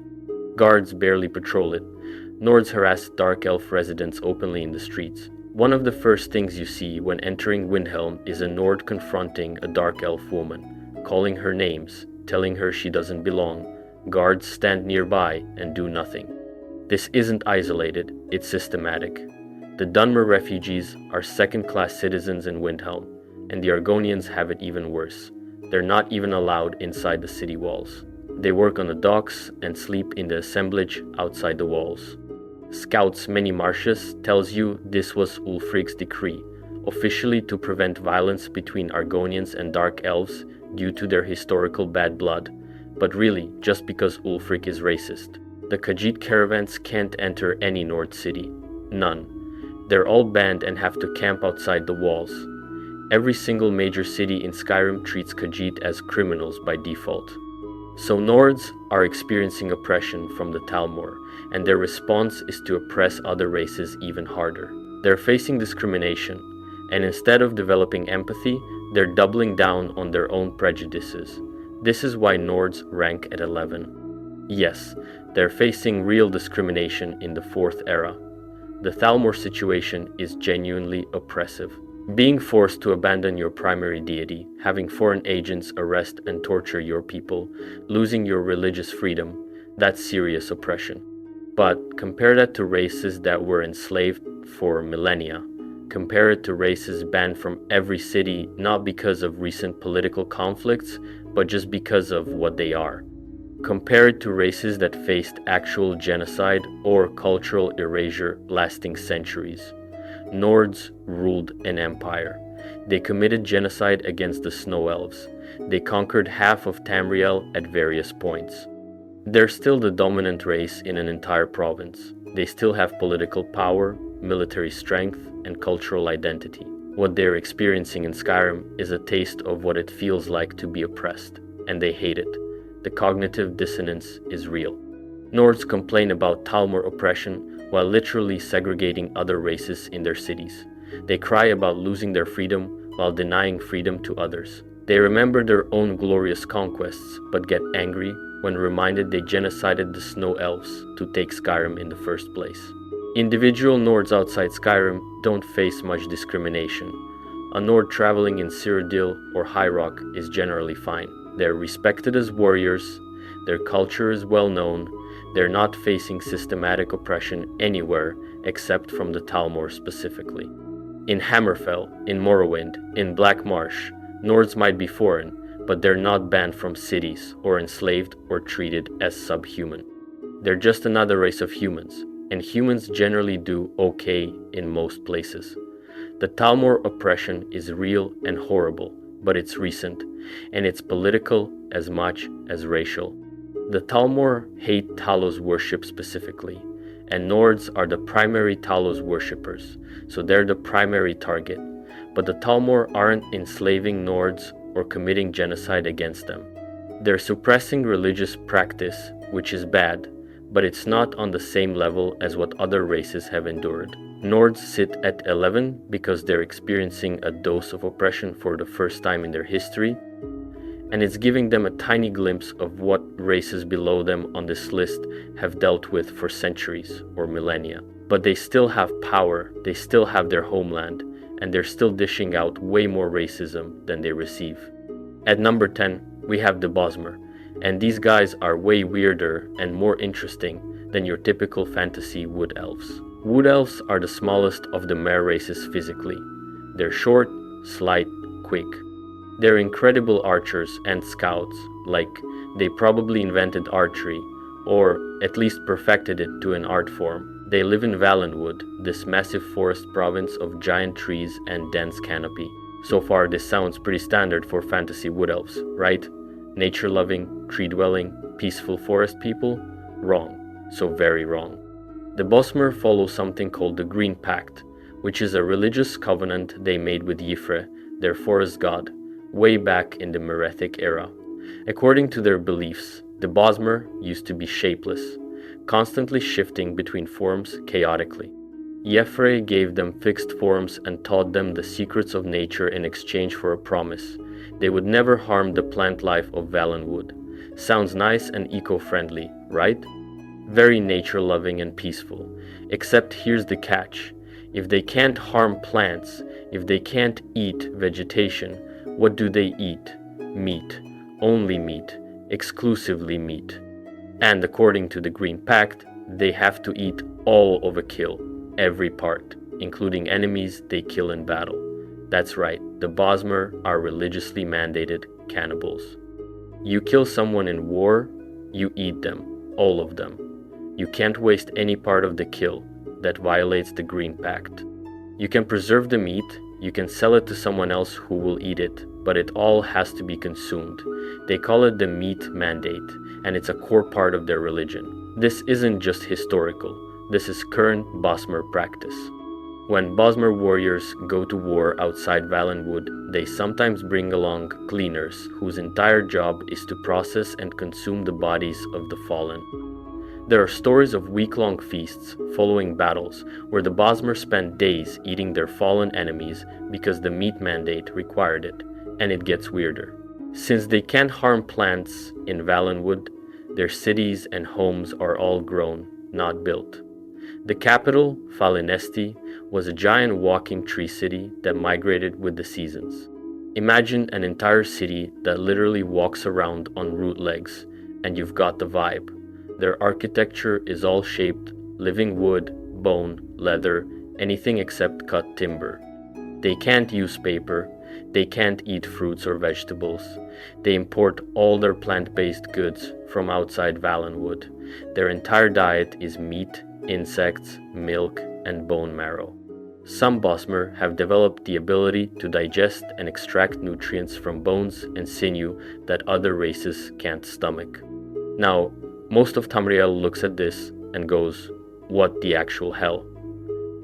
Guards barely patrol it. Nords harass Dark Elf residents openly in the streets. One of the first things you see when entering Windhelm is a Nord confronting a Dark Elf woman, calling her names, telling her she doesn't belong. Guards stand nearby and do nothing. This isn't isolated, it's systematic. The Dunmer refugees are second-class citizens in Windhelm, and the Argonians have it even worse. They're not even allowed inside the city walls. They work on the docks and sleep in the assemblage outside the walls. Scouts Many Marches tells you this was Ulfric's decree, officially to prevent violence between Argonians and Dark Elves due to their historical bad blood, but really just because Ulfric is racist. The Khajiit caravans can't enter any Nord city. None. They're all banned and have to camp outside the walls. Every single major city in Skyrim treats Khajiit as criminals by default. So Nords are experiencing oppression from the Talmor, and their response is to oppress other races even harder. They're facing discrimination, and instead of developing empathy, they're doubling down on their own prejudices. This is why Nords rank at 11. Yes, they're facing real discrimination in the Fourth Era. The Thalmor situation is genuinely oppressive. Being forced to abandon your primary deity, having foreign agents arrest and torture your people, losing your religious freedom, that's serious oppression. But compare that to races that were enslaved for millennia. Compare it to races banned from every city, not because of recent political conflicts, but just because of what they are. Compare it to races that faced actual genocide or cultural erasure lasting centuries. Nords ruled an empire. They committed genocide against the Snow Elves. They conquered half of Tamriel at various points. They're still the dominant race in an entire province. They still have political power, military strength, and cultural identity. What they're experiencing in Skyrim is a taste of what it feels like to be oppressed, and they hate it. The cognitive dissonance is real. Nords complain about Talmor oppression while literally segregating other races in their cities. They cry about losing their freedom while denying freedom to others. They remember their own glorious conquests, but get angry when reminded they genocided the Snow Elves to take Skyrim in the first place. Individual Nords outside Skyrim don't face much discrimination. A Nord traveling in Cyrodiil or High Rock is generally fine. They're respected as warriors, their culture is well known, they're not facing systematic oppression anywhere except from the Talmor specifically. In Hammerfell, in Morrowind, in Black Marsh, Nords might be foreign, but they're not banned from cities or enslaved or treated as subhuman. They're just another race of humans, and humans generally do okay in most places. The Talmor oppression is real and horrible, but it's recent, and it's political as much as racial. The Talmor hate Talos worship specifically, and Nords are the primary Talos worshippers, so they're the primary target. But the Talmor aren't enslaving Nords or committing genocide against them. They're suppressing religious practice, which is bad, but it's not on the same level as what other races have endured. Nords sit at 11 because they're experiencing a dose of oppression for the first time in their history, and it's giving them a tiny glimpse of what races below them on this list have dealt with for centuries or millennia. But they still have power, they still have their homeland, and they're still dishing out way more racism than they receive. At number 10, we have the Bosmer, and these guys are way weirder and more interesting than your typical fantasy wood elves. Wood elves are the smallest of the mare races physically. They're short, slight, quick. They're incredible archers and scouts, like they probably invented archery, or at least perfected it to an art form. They live in Valenwood, this massive forest province of giant trees and dense canopy. So far this sounds pretty standard for fantasy wood elves, right? Nature-loving, tree-dwelling, peaceful forest people? Wrong. So very wrong. The Bosmer follow something called the Green Pact, which is a religious covenant they made with Y'ffre, their forest god, way back in the Merethic era. According to their beliefs, the Bosmer used to be shapeless, constantly shifting between forms chaotically. Y'ffre gave them fixed forms and taught them the secrets of nature in exchange for a promise. They would never harm the plant life of Valenwood. Sounds nice and eco-friendly, right? Very nature-loving and peaceful. Except here's the catch. If they can't harm plants, if they can't eat vegetation, what do they eat? Meat. Only meat. Exclusively meat. And according to the Green Pact, they have to eat all of a kill. Every part, including enemies they kill in battle. That's right, the Bosmer are religiously mandated cannibals. You kill someone in war, you eat them. All of them. You can't waste any part of the kill. That violates the Green Pact. You can preserve the meat, you can sell it to someone else who will eat it, but it all has to be consumed. They call it the meat mandate, and it's a core part of their religion. This isn't just historical, this is current Bosmer practice. When Bosmer warriors go to war outside Valenwood, they sometimes bring along cleaners whose entire job is to process and consume the bodies of the fallen. There are stories of week-long feasts following battles where the Bosmer spend days eating their fallen enemies because the meat mandate required it, and it gets weirder. Since they can't harm plants in Valenwood, their cities and homes are all grown, not built. The capital, Falinesti, was a giant walking tree city that migrated with the seasons. Imagine an entire city that literally walks around on root legs, and you've got the vibe. Their architecture is all shaped, living wood, bone, leather, anything except cut timber. They can't use paper, they can't eat fruits or vegetables. They import all their plant-based goods from outside Valenwood. Their entire diet is meat, insects, milk, and bone marrow. Some Bosmer have developed the ability to digest and extract nutrients from bones and sinew that other races can't stomach. Now, most of Tamriel looks at this and goes, what the actual hell?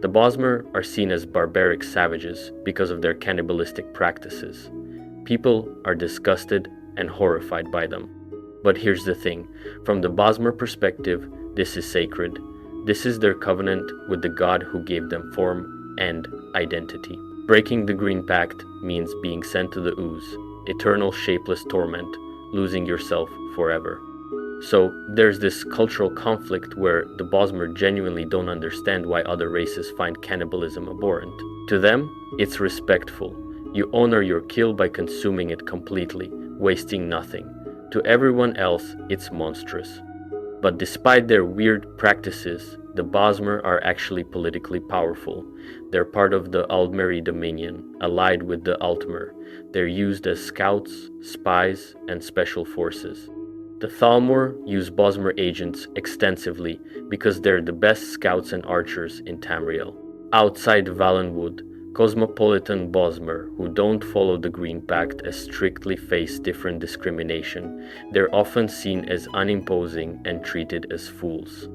The Bosmer are seen as barbaric savages because of their cannibalistic practices. People are disgusted and horrified by them. But here's the thing, from the Bosmer perspective, this is sacred. This is their covenant with the god who gave them form and identity. Breaking the Green Pact means being sent to the ooze, eternal shapeless torment, losing yourself forever. So there's this cultural conflict where the Bosmer genuinely don't understand why other races find cannibalism abhorrent. To them, it's respectful. You honor your kill by consuming it completely, wasting nothing. To everyone else, it's monstrous. But despite their weird practices, the Bosmer are actually politically powerful. They're part of the Aldmeri Dominion, allied with the Altmer. They're used as scouts, spies, and special forces. The Thalmor use Bosmer agents extensively because they're the best scouts and archers in Tamriel. Outside Valenwood, cosmopolitan Bosmer who don't follow the Green Pact as strictly face different discrimination. They're often seen as unimposing and treated as fools.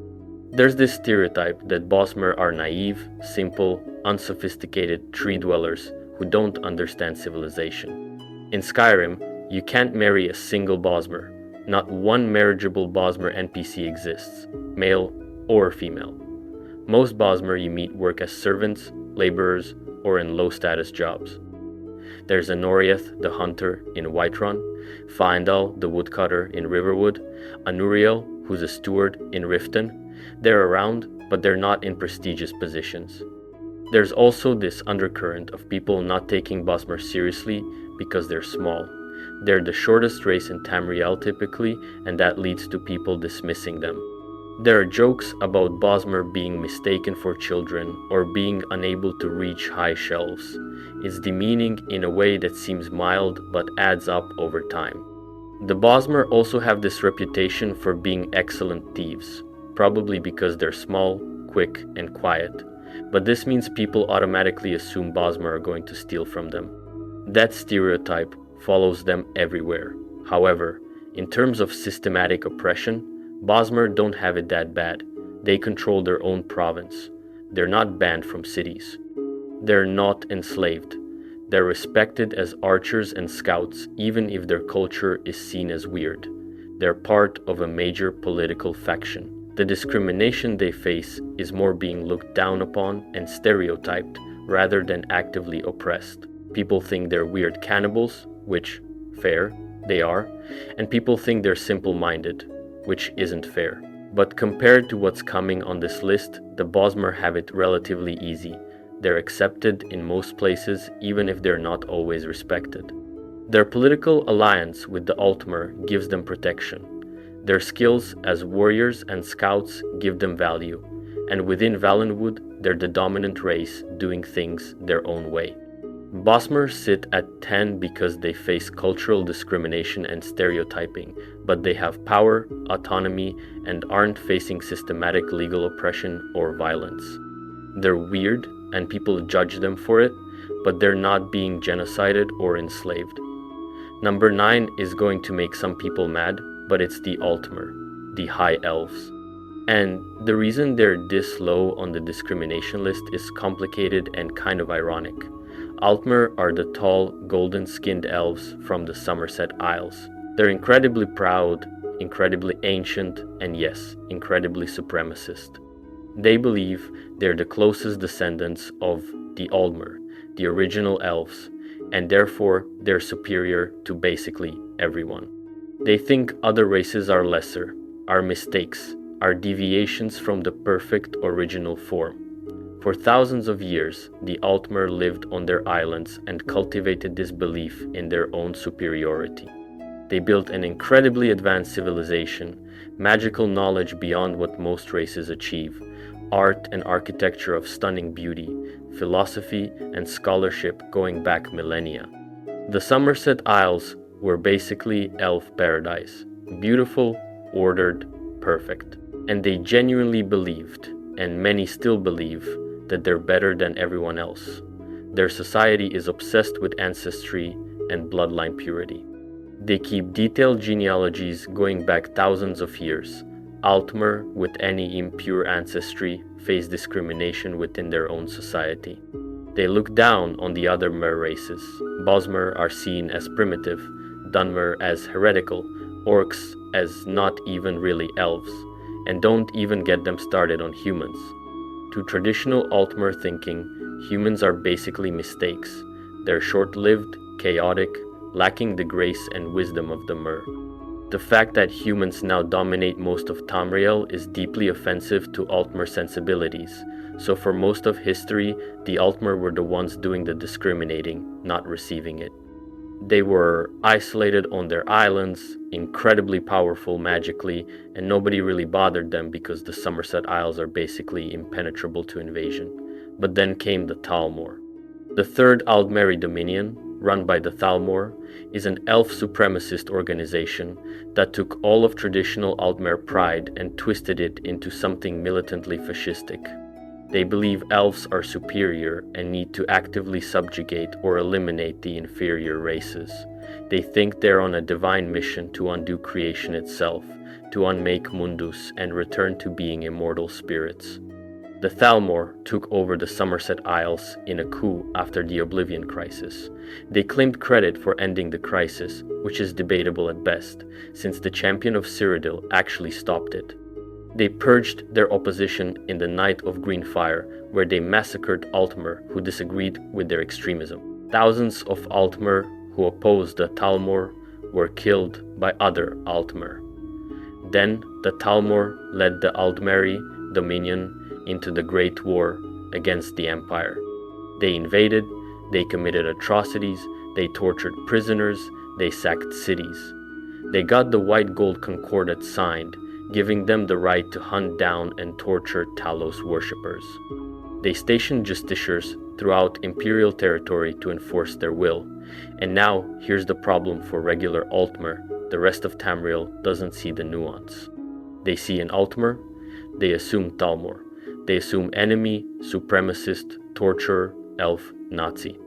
There's this stereotype that Bosmer are naive, simple, unsophisticated tree dwellers who don't understand civilization. In Skyrim, you can't marry a single Bosmer. Not one marriageable Bosmer NPC exists, male or female. Most Bosmer you meet work as servants, laborers, or in low-status jobs. There's Anoriath, the hunter, in Whiterun, Faendal, the woodcutter, in Riverwood, Anuriel, who's a steward, in Riften. They're around, but they're not in prestigious positions. There's also this undercurrent of people not taking Bosmer seriously because they're small. They're the shortest race in Tamriel typically, and that leads to people dismissing them. There are jokes about Bosmer being mistaken for children or being unable to reach high shelves. It's demeaning in a way that seems mild but adds up over time. The Bosmer also have this reputation for being excellent thieves, probably because they're small, quick, and quiet. But this means people automatically assume Bosmer are going to steal from them. That stereotype follows them everywhere. However, in terms of systematic oppression, Bosmer don't have it that bad. They control their own province. They're not banned from cities. They're not enslaved. They're respected as archers and scouts even if their culture is seen as weird. They're part of a major political faction. The discrimination they face is more being looked down upon and stereotyped rather than actively oppressed. People think they're weird cannibals, which, fair, they are, and people think they're simple-minded, which isn't fair. But compared to what's coming on this list, the Bosmer have it relatively easy. They're accepted in most places even if they're not always respected. Their political alliance with the Altmer gives them protection. Their skills as warriors and scouts give them value, and within Valenwood, they're the dominant race doing things their own way. Bosmer sit at 10 because they face cultural discrimination and stereotyping, but they have power, autonomy, and aren't facing systematic legal oppression or violence. They're weird, and people judge them for it, but they're not being genocided or enslaved. Number 9 is going to make some people mad, but it's the Altmer, the High Elves. And the reason they're this low on the discrimination list is complicated and kind of ironic. Altmer are the tall, golden-skinned elves from the Somerset Isles. They're incredibly proud, incredibly ancient, and yes, incredibly supremacist. They believe they're the closest descendants of the Aldmer, the original elves, and therefore they're superior to basically everyone. They think other races are lesser, are mistakes, are deviations from the perfect original form. For thousands of years, the Altmer lived on their islands and cultivated this belief in their own superiority. They built an incredibly advanced civilization, magical knowledge beyond what most races achieve, art and architecture of stunning beauty, philosophy and scholarship going back millennia. The Somerset Isles were basically elf paradise, beautiful, ordered, perfect. And they genuinely believed, and many still believe, that they're better than everyone else. Their society is obsessed with ancestry and bloodline purity. They keep detailed genealogies going back thousands of years. Altmer, with any impure ancestry, face discrimination within their own society. They look down on the other mer races. Bosmer are seen as primitive, Dunmer as heretical, Orcs as not even really elves, and don't even get them started on humans. To traditional Altmer thinking, humans are basically mistakes. They're short-lived, chaotic, lacking the grace and wisdom of the Mer. The fact that humans now dominate most of Tamriel is deeply offensive to Altmer sensibilities, so for most of history, the Altmer were the ones doing the discriminating, not receiving it. They were isolated on their islands, incredibly powerful magically, and nobody really bothered them because the Somerset Isles are basically impenetrable to invasion. But then came the Thalmor. The Third Aldmeri Dominion, run by the Thalmor, is an elf supremacist organization that took all of traditional Aldmer pride and twisted it into something militantly fascistic. They believe elves are superior and need to actively subjugate or eliminate the inferior races. They think they're on a divine mission to undo creation itself, to unmake Mundus and return to being immortal spirits. The Thalmor took over the Somerset Isles in a coup after the Oblivion Crisis. They claimed credit for ending the crisis, which is debatable at best, since the champion of Cyrodiil actually stopped it. They purged their opposition in the Night of Greenfire, where they massacred Altmer who disagreed with their extremism. Thousands of Altmer who opposed the Thalmor were killed by other Altmer. Then the Thalmor led the Aldmeri Dominion into the Great War against the Empire. They invaded, they committed atrocities, they tortured prisoners, they sacked cities. They got the White Gold Concordat signed, giving them the right to hunt down and torture Talos worshippers. They stationed justiciars throughout imperial territory to enforce their will. And now, here's the problem for regular Altmer: the rest of Tamriel doesn't see the nuance. They see an Altmer, they assume Thalmor. They assume enemy, supremacist, torturer, elf, Nazi.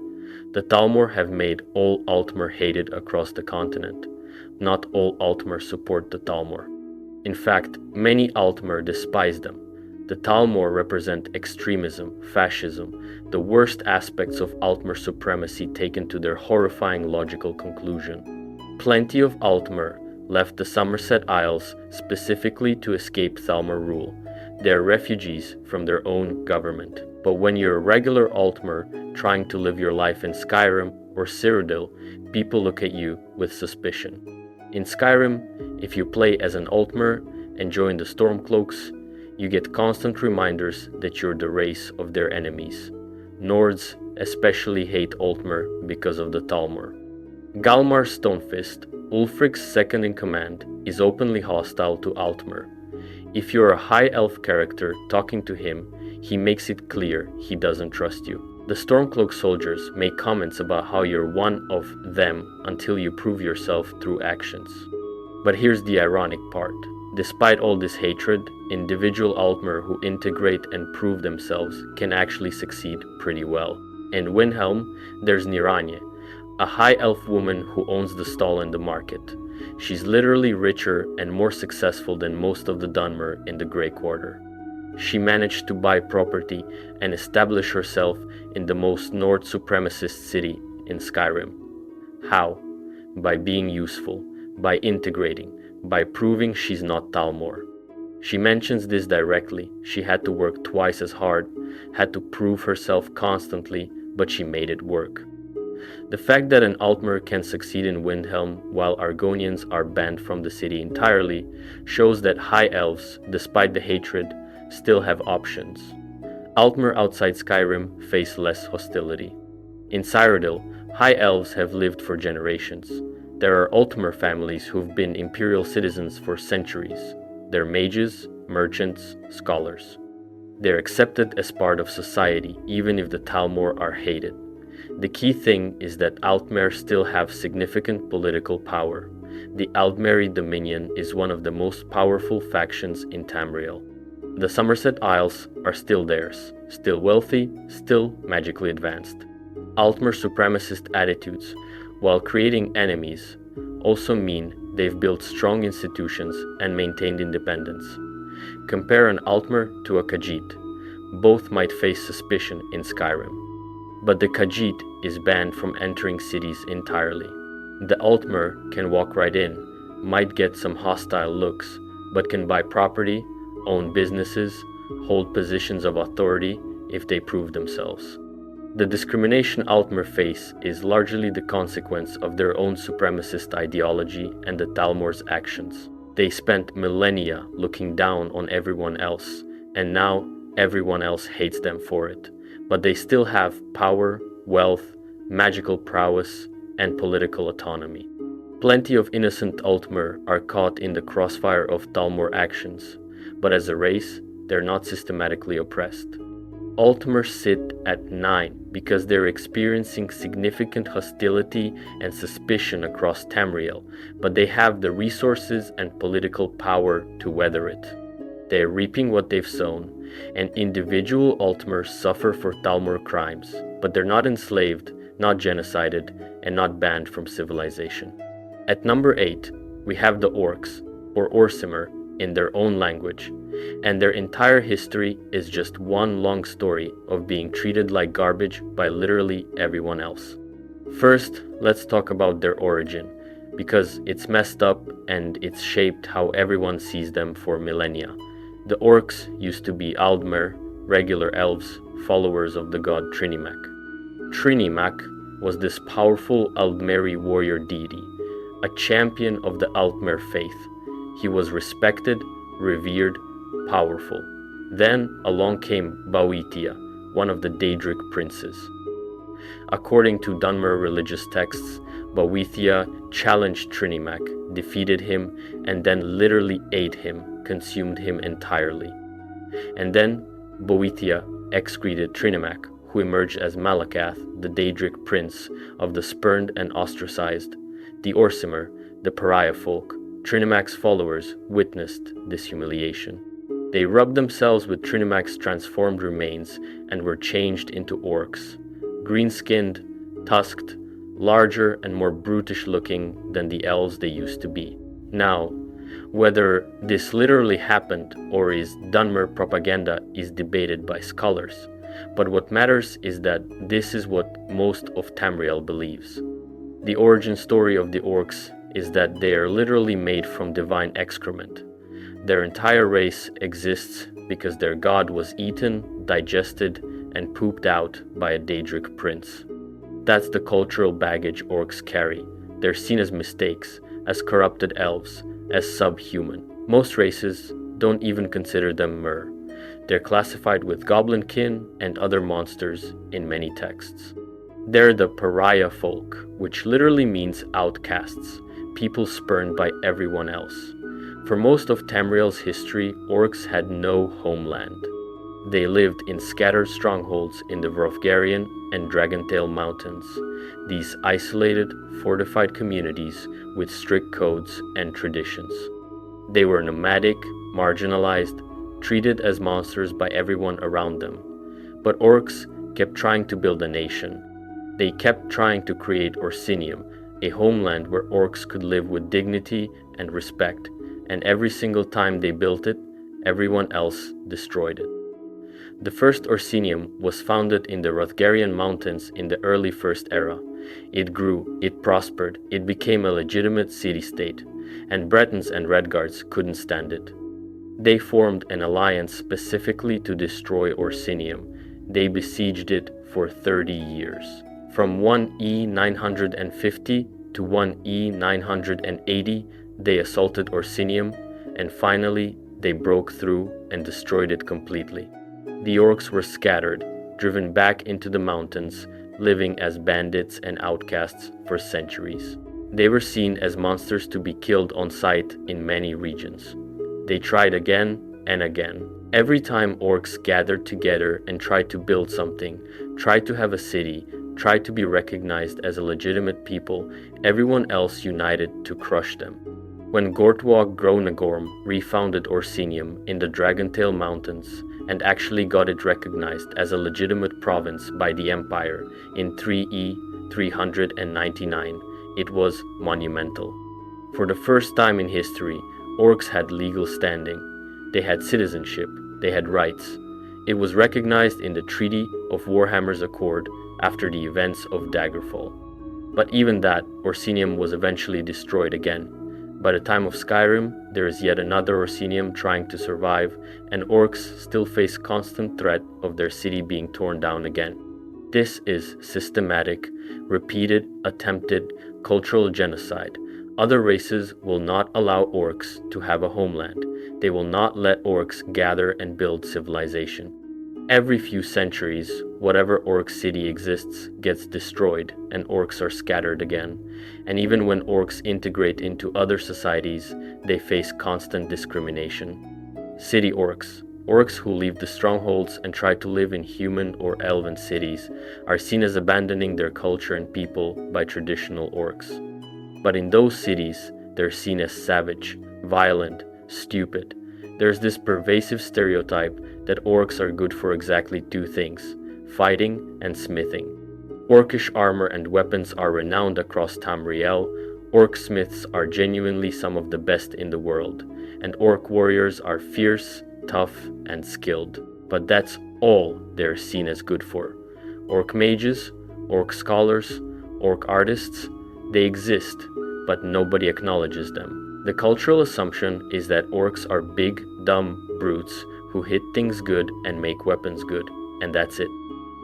The Thalmor have made all Altmer hated across the continent. Not all Altmer support the Thalmor. In fact, many Altmer despise them. The Thalmor represent extremism, fascism, the worst aspects of Altmer supremacy taken to their horrifying logical conclusion. Plenty of Altmer left the Somerset Isles specifically to escape Thalmor rule. They're refugees from their own government. But when you're a regular Altmer trying to live your life in Skyrim or Cyrodiil, people look at you with suspicion. In Skyrim, if you play as an Altmer and join the Stormcloaks, you get constant reminders that you're the race of their enemies. Nords especially hate Altmer because of the Thalmor. Galmar Stonefist, Ulfric's second-in-command, is openly hostile to Altmer. If you're a high elf character talking to him, he makes it clear he doesn't trust you. The Stormcloak soldiers make comments about how you're one of them until you prove yourself through actions. But here's the ironic part. Despite all this hatred, individual Altmer who integrate and prove themselves can actually succeed pretty well. In Windhelm, there's Niranye, a high elf woman who owns the stall in the market. She's literally richer and more successful than most of the Dunmer in the Grey Quarter. She managed to buy property and establish herself in the most Nord supremacist city in Skyrim. How? By being useful, by integrating, by proving she's not Talmor. She mentions this directly. She had to work twice as hard, had to prove herself constantly, but she made it work. The fact that an Altmer can succeed in Windhelm while Argonians are banned from the city entirely shows that High Elves, despite the hatred, still have options. Altmer outside Skyrim face less hostility. In Cyrodiil, High Elves have lived for generations. There are Altmer families who've been imperial citizens for centuries. They're mages, merchants, scholars. They're accepted as part of society, even if the Talmor are hated. The key thing is that Altmer still have significant political power. The Aldmeri Dominion is one of the most powerful factions in Tamriel. The Somerset Isles are still theirs, still wealthy, still magically advanced. Altmer supremacist attitudes, while creating enemies, also mean they've built strong institutions and maintained independence. Compare an Altmer to a Khajiit. Both might face suspicion in Skyrim. But the Khajiit is banned from entering cities entirely. The Altmer can walk right in, might get some hostile looks, but can buy property, own businesses, hold positions of authority if they prove themselves. The discrimination Altmer face is largely the consequence of their own supremacist ideology and the Talmor's actions. They spent millennia looking down on everyone else, and now everyone else hates them for it. But they still have power, wealth, magical prowess, and political autonomy. Plenty of innocent Altmer are caught in the crossfire of Talmor actions, but as a race, they're not systematically oppressed. Altmer sit at 9 because they're experiencing significant hostility and suspicion across Tamriel, but they have the resources and political power to weather it. They're reaping what they've sown, and individual Altmer suffer for Talmor crimes, but they're not enslaved, not genocided, and not banned from civilization. At number 8, we have the Orcs, or Orsimer, in their own language, and their entire history is just one long story of being treated like garbage by literally everyone else. First, let's talk about their origin, because it's messed up and it's shaped how everyone sees them for millennia. The Orcs used to be Aldmer, regular elves, followers of the god Trinimac. Trinimac was this powerful Aldmeri warrior deity, a champion of the Altmer faith. He was respected, revered, powerful. Then along came Boethiah, one of the Daedric princes. According to Dunmer religious texts, Boethiah challenged Trinimac, defeated him, and then literally ate him, consumed him entirely. And then Boethiah excreted Trinimac, who emerged as Malakath, the Daedric prince of the spurned and ostracized. The Orsimer, the pariah folk, Trinimac's followers, witnessed this humiliation. They rubbed themselves with Trinimac's transformed remains and were changed into orcs, green-skinned, tusked, larger and more brutish-looking than the elves they used to be. Now, whether this literally happened or is Dunmer propaganda is debated by scholars, but what matters is that this is what most of Tamriel believes. The origin story of the orcs is that they are literally made from divine excrement. Their entire race exists because their god was eaten, digested, and pooped out by a Daedric prince. That's the cultural baggage orcs carry. They're seen as mistakes, as corrupted elves, as subhuman. Most races don't even consider them mer. They're classified with goblinkin and other monsters in many texts. They're the pariah folk, which literally means outcasts, people spurned by everyone else. For most of Tamriel's history, orcs had no homeland. They lived in scattered strongholds in the Wrofgarian and Dragontail Mountains, these isolated, fortified communities with strict codes and traditions. They were nomadic, marginalized, treated as monsters by everyone around them. But orcs kept trying to build a nation. They kept trying to create Orsinium, a homeland where orcs could live with dignity and respect, and every single time they built it, everyone else destroyed it. The first Orsinium was founded in the Hrothgarian mountains in the early First Era. It grew, it prospered, it became a legitimate city-state, and Bretons and Redguards couldn't stand it. They formed an alliance specifically to destroy Orsinium. They besieged it for 30 years. From 1E 950 to 1E 980, they assaulted Orsinium, and finally they broke through and destroyed it completely. The orcs were scattered, driven back into the mountains, living as bandits and outcasts for centuries. They were seen as monsters to be killed on sight in many regions. They tried again and again. Every time orcs gathered together and tried to build something, tried to have a city, tried to be recognized as a legitimate people, everyone else united to crush them. When Gortwog Gronagorm refounded Orsinium in the Dragontail Mountains and actually got it recognized as a legitimate province by the Empire in 3E 399, it was monumental. For the first time in history, orcs had legal standing. They had citizenship, they had rights. It was recognized in the Treaty of Warhammer's Accord after the events of Daggerfall. But even that, Orsinium was eventually destroyed again. By the time of Skyrim, there is yet another Orsinium trying to survive, and orcs still face constant threat of their city being torn down again. This is systematic, repeated, attempted cultural genocide. Other races will not allow orcs to have a homeland. They will not let orcs gather and build civilization. Every few centuries, whatever orc city exists gets destroyed and orcs are scattered again. And even when orcs integrate into other societies, they face constant discrimination. City orcs. Orcs who leave the strongholds and try to live in human or elven cities are seen as abandoning their culture and people by traditional orcs. But in those cities, they're seen as savage, violent, stupid. There's this pervasive stereotype that orcs are good for exactly two things: fighting and smithing. Orcish armor and weapons are renowned across Tamriel. Orc smiths are genuinely some of the best in the world, and orc warriors are fierce, tough, and skilled. But that's all they're seen as good for. Orc mages, orc scholars, orc artists, they exist, but nobody acknowledges them. The cultural assumption is that orcs are big, dumb brutes who hit things good and make weapons good, and that's it.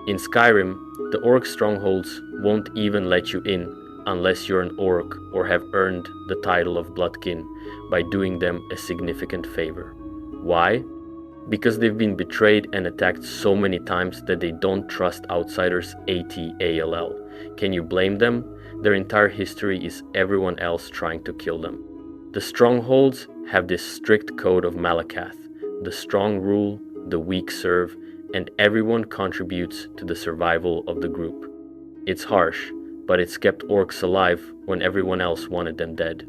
In Skyrim, the orc strongholds won't even let you in unless you're an orc or have earned the title of Bloodkin by doing them a significant favor. Why? Because they've been betrayed and attacked so many times that they don't trust outsiders ATALL. Can you blame them? Their entire history is everyone else trying to kill them. The strongholds have this strict code of Malakath. The strong rule, the weak serve, and everyone contributes to the survival of the group. It's harsh, but it's kept orcs alive when everyone else wanted them dead.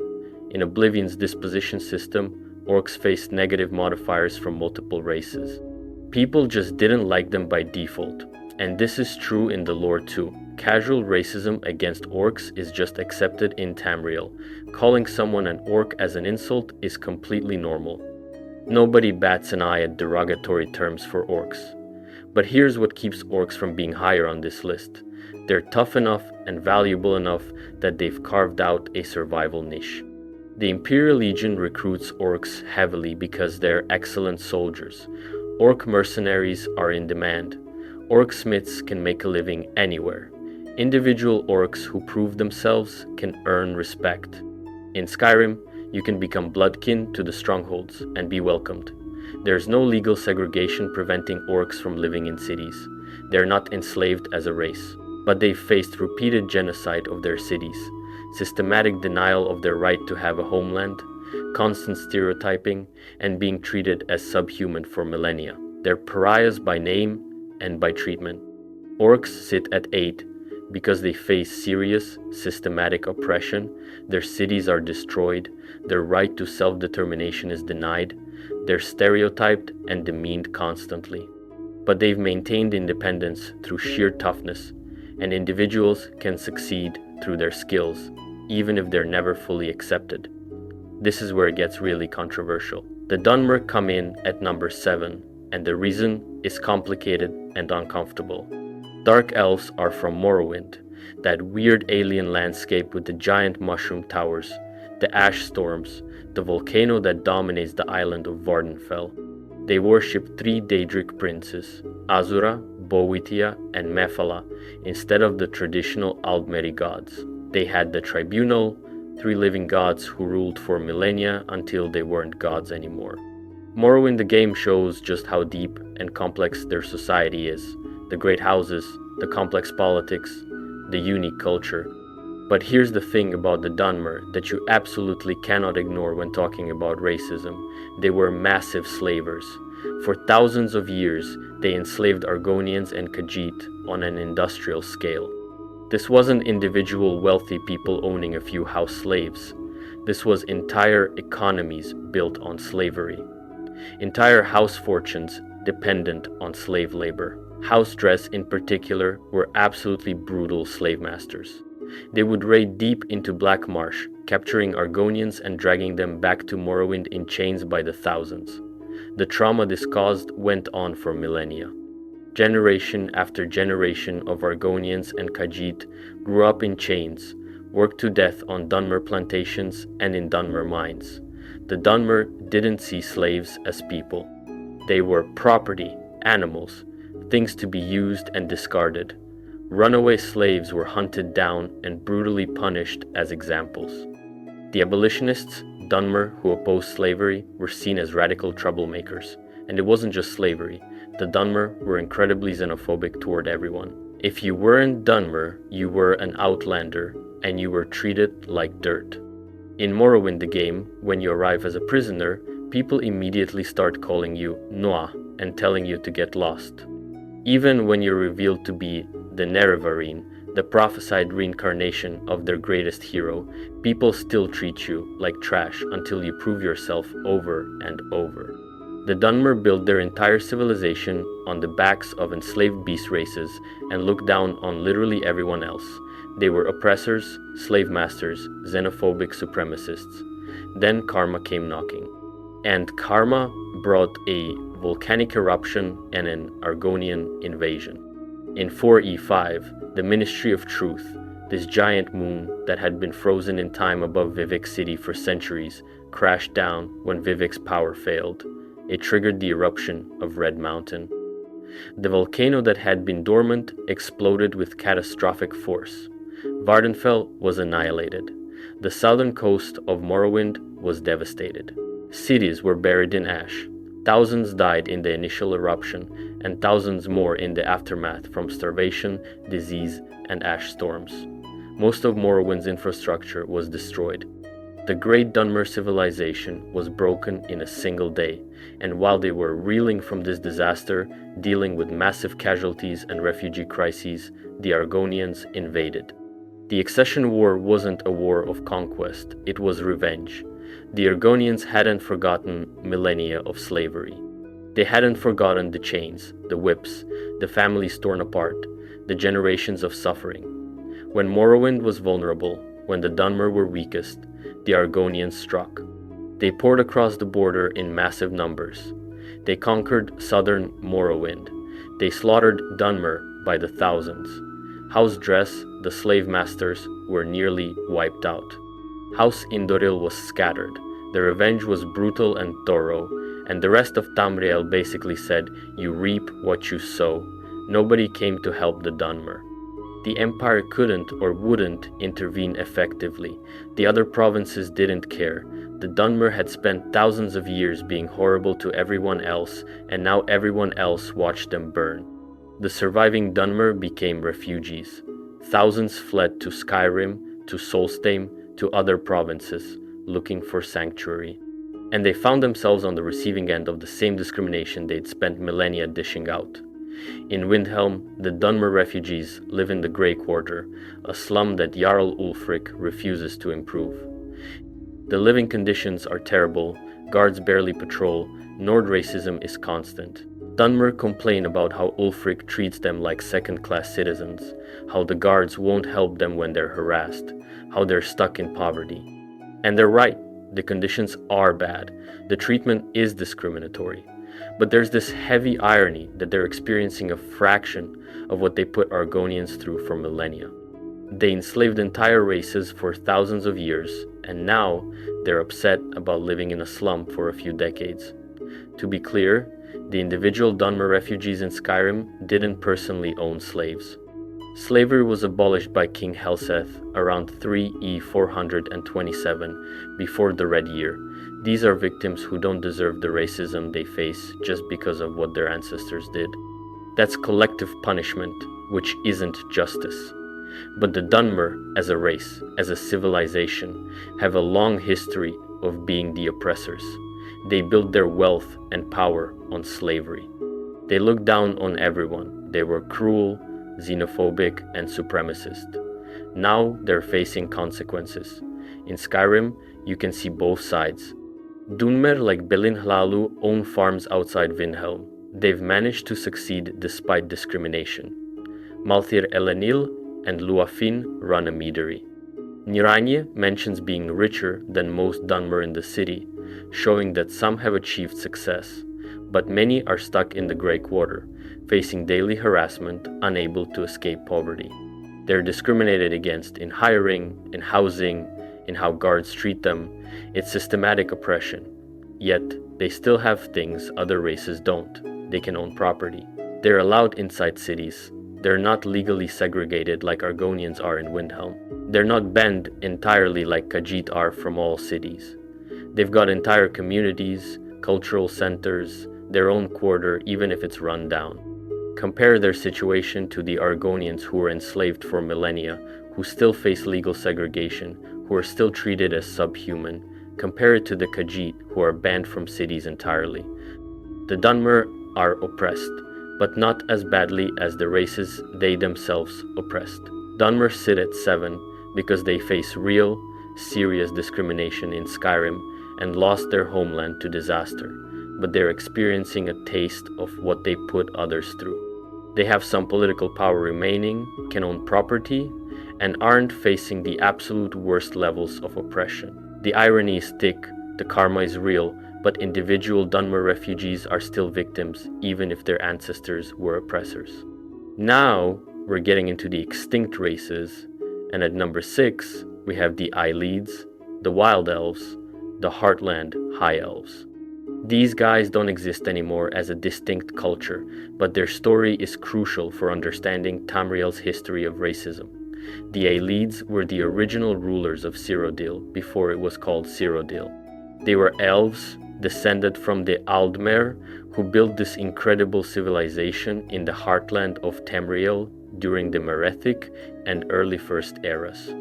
In Oblivion's disposition system, orcs faced negative modifiers from multiple races. People just didn't like them by default, and this is true in the lore too. Casual racism against orcs is just accepted in Tamriel. Calling someone an orc as an insult is completely normal. Nobody bats an eye at derogatory terms for orcs. But here's what keeps orcs from being higher on this list. They're tough enough and valuable enough that they've carved out a survival niche. The Imperial Legion recruits orcs heavily because they're excellent soldiers. Orc mercenaries are in demand. Orc smiths can make a living anywhere. Individual orcs who prove themselves can earn respect. In Skyrim, you can become bloodkin to the strongholds and be welcomed. There's no legal segregation preventing orcs from living in cities. They're not enslaved as a race, but they've faced repeated genocide of their cities, systematic denial of their right to have a homeland, constant stereotyping, and being treated as subhuman for millennia. They're pariahs by name and by treatment. Orcs sit at 8 because they face serious, systematic oppression. Their cities are destroyed, their right to self-determination is denied, they're stereotyped and demeaned constantly. But they've maintained independence through sheer toughness, and individuals can succeed through their skills, even if they're never fully accepted. This is where it gets really controversial. The Dunmer come in at number 7, and the reason is complicated and uncomfortable. Dark elves are from Morrowind, that weird alien landscape with the giant mushroom towers, the ash storms, the volcano that dominates the island of Vardenfell. They worship 3 Daedric princes, Azura, Boethiah, and Mephala, instead of the traditional Aldmeri gods. They had the Tribunal, 3 living gods who ruled for millennia until they weren't gods anymore. Morrowind the game shows just how deep and complex their society is, the great houses, the complex politics, the unique culture. But here's the thing about the Dunmer that you absolutely cannot ignore when talking about racism. They were massive slavers. For thousands of years, they enslaved Argonians and Khajiit on an industrial scale. This wasn't individual wealthy people owning a few house slaves. This was entire economies built on slavery. Entire house fortunes dependent on slave labor. House dress in particular were absolutely brutal slave masters. They would raid deep into Black Marsh, capturing Argonians and dragging them back to Morrowind in chains by the thousands. The trauma this caused went on for millennia. Generation after generation of Argonians and Khajiit grew up in chains, worked to death on Dunmer plantations and in Dunmer mines. The Dunmer didn't see slaves as people. They were property, animals, things to be used and discarded. Runaway slaves were hunted down and brutally punished as examples. The abolitionists, Dunmer, who opposed slavery, were seen as radical troublemakers. And it wasn't just slavery. The Dunmer were incredibly xenophobic toward everyone. If you weren't Dunmer, you were an outlander, and you were treated like dirt. In Morrowind the game, when you arrive as a prisoner, people immediately start calling you Noa and telling you to get lost. Even when you're revealed to be the Nerevarine, the prophesied reincarnation of their greatest hero, people still treat you like trash until you prove yourself over and over. The Dunmer built their entire civilization on the backs of enslaved beast races and looked down on literally everyone else. They were oppressors, slave masters, xenophobic supremacists. Then Karma came knocking. And Karma brought a volcanic eruption and an Argonian invasion. In 4E5, the Ministry of Truth, this giant moon that had been frozen in time above Vivec City for centuries, crashed down when Vivec's power failed. It triggered the eruption of Red Mountain. The volcano that had been dormant exploded with catastrophic force. Vardenfell was annihilated. The southern coast of Morrowind was devastated. Cities were buried in ash. Thousands died in the initial eruption, and thousands more in the aftermath from starvation, disease, and ash storms. Most of Morrowind's infrastructure was destroyed. The Great Dunmer civilization was broken in a single day, and while they were reeling from this disaster, dealing with massive casualties and refugee crises, the Argonians invaded. The Accession War wasn't a war of conquest, it was revenge. The Argonians hadn't forgotten millennia of slavery. They hadn't forgotten the chains, the whips, the families torn apart, the generations of suffering. When Morrowind was vulnerable, when the Dunmer were weakest, the Argonians struck. They poured across the border in massive numbers. They conquered southern Morrowind. They slaughtered Dunmer by the thousands. House Dress, the slave masters, were nearly wiped out. House Indoril was scattered. The revenge was brutal and thorough, and the rest of Tamriel basically said, "You reap what you sow." Nobody came to help the Dunmer. The Empire couldn't or wouldn't intervene effectively. The other provinces didn't care. The Dunmer had spent thousands of years being horrible to everyone else, and now everyone else watched them burn. The surviving Dunmer became refugees. Thousands fled to Skyrim, to Solstheim, to other provinces, looking for sanctuary. And they found themselves on the receiving end of the same discrimination they'd spent millennia dishing out. In Windhelm, the Dunmer refugees live in the Grey Quarter, a slum that Jarl Ulfric refuses to improve. The living conditions are terrible, guards barely patrol, Nord racism is constant. Dunmer complain about how Ulfric treats them like second-class citizens, how the guards won't help them when they're harassed, how they're stuck in poverty. And they're right, the conditions are bad, the treatment is discriminatory. But there's this heavy irony that they're experiencing a fraction of what they put Argonians through for millennia. They enslaved entire races for thousands of years, and now they're upset about living in a slum for a few decades. To be clear, the individual Dunmer refugees in Skyrim didn't personally own slaves. Slavery was abolished by King Helseth around 3E 427 before the Red Year. These are victims who don't deserve the racism they face just because of what their ancestors did. That's collective punishment, which isn't justice. But the Dunmer, as a race, as a civilization, have a long history of being the oppressors. They built their wealth and power on slavery. They looked down on everyone. They were cruel, xenophobic, and supremacist. Now they're facing consequences. In Skyrim, you can see both sides. Dunmer, like Belin Hlalu, own farms outside Windhelm. They've managed to succeed despite discrimination. Malthir Elenil and Luafin run a meadery. Niranye mentions being richer than most Dunmer in the city, showing that some have achieved success, but many are stuck in the Grey Quarter, facing daily harassment, unable to escape poverty. They're discriminated against in hiring, in housing, in how guards treat them. It's systematic oppression. Yet, they still have things other races don't. They can own property. They're allowed inside cities. They're not legally segregated like Argonians are in Windhelm. They're not banned entirely like Khajiit are from all cities. They've got entire communities, cultural centers, their own quarter, even if it's run down. Compare their situation to the Argonians who were enslaved for millennia, who still face legal segregation, who are still treated as subhuman. Compare it to the Khajiit, who are banned from cities entirely. The Dunmer are oppressed, but not as badly as the races they themselves oppressed. Dunmer sit at 7 because they face real, serious discrimination in Skyrim and lost their homeland to disaster, but they're experiencing a taste of what they put others through. They have some political power remaining, can own property, and aren't facing the absolute worst levels of oppression. The irony is thick, the karma is real, but individual Dunmer refugees are still victims, even if their ancestors were oppressors. Now, we're getting into the extinct races, and at number 6, we have the Eyleids, the Wild Elves, the Heartland High Elves. These guys don't exist anymore as a distinct culture, but their story is crucial for understanding Tamriel's history of racism. The Eyleids were the original rulers of Cyrodiil before it was called Cyrodiil. They were elves descended from the Aldmer, who built this incredible civilization in the heartland of Tamriel during the Merethic and early First Eras.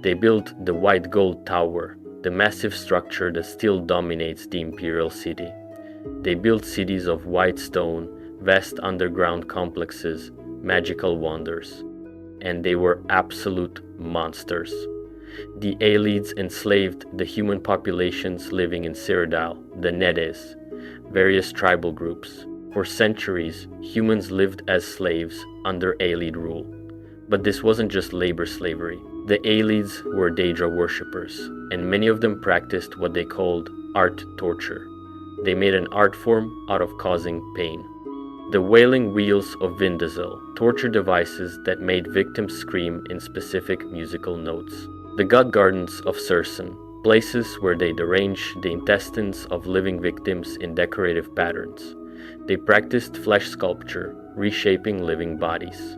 They built the White Gold Tower, the massive structure that still dominates the Imperial City. They built cities of white stone, vast underground complexes, magical wonders. And they were absolute monsters. The Eyleids enslaved the human populations living in Cyrodiil, the Nedes, various tribal groups. For centuries, humans lived as slaves under Eyleid rule. But this wasn't just labor slavery. The Eyleids were Daedra worshippers, and many of them practiced what they called art torture. They made an art form out of causing pain. The wailing wheels of Vindazil, torture devices that made victims scream in specific musical notes. The God Gardens of Sursen, places where they derange the intestines of living victims in decorative patterns. They practiced flesh sculpture, reshaping living bodies.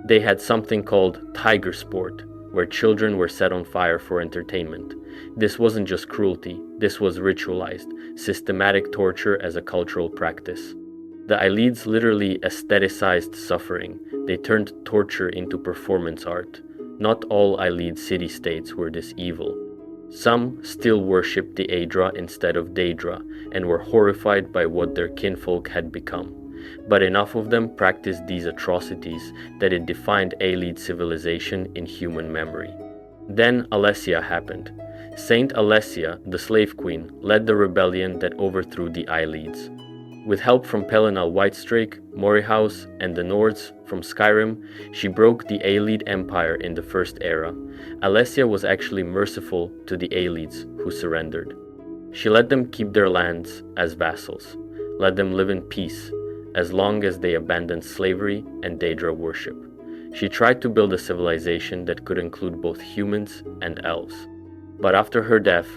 They had something called tiger sport, where children were set on fire for entertainment. This wasn't just cruelty, this was ritualized, systematic torture as a cultural practice. The Eyleids literally aestheticized suffering. They turned torture into performance art. Not all Eyleid city-states were this evil. Some still worshipped the Aedra instead of Daedra and were horrified by what their kinfolk had become. But enough of them practiced these atrocities that it defined Eyleid civilization in human memory. Then Alessia happened. Saint Alessia, the slave queen, led the rebellion that overthrew the Eyleids. With help from Pelinal Whitestrake, Morihaus, and the Nords from Skyrim, she broke the Aelid Empire in the First Era. Alessia was actually merciful to the Aelids who surrendered. She let them keep their lands as vassals, let them live in peace, as long as they abandoned slavery and Daedra worship. She tried to build a civilization that could include both humans and elves. But after her death,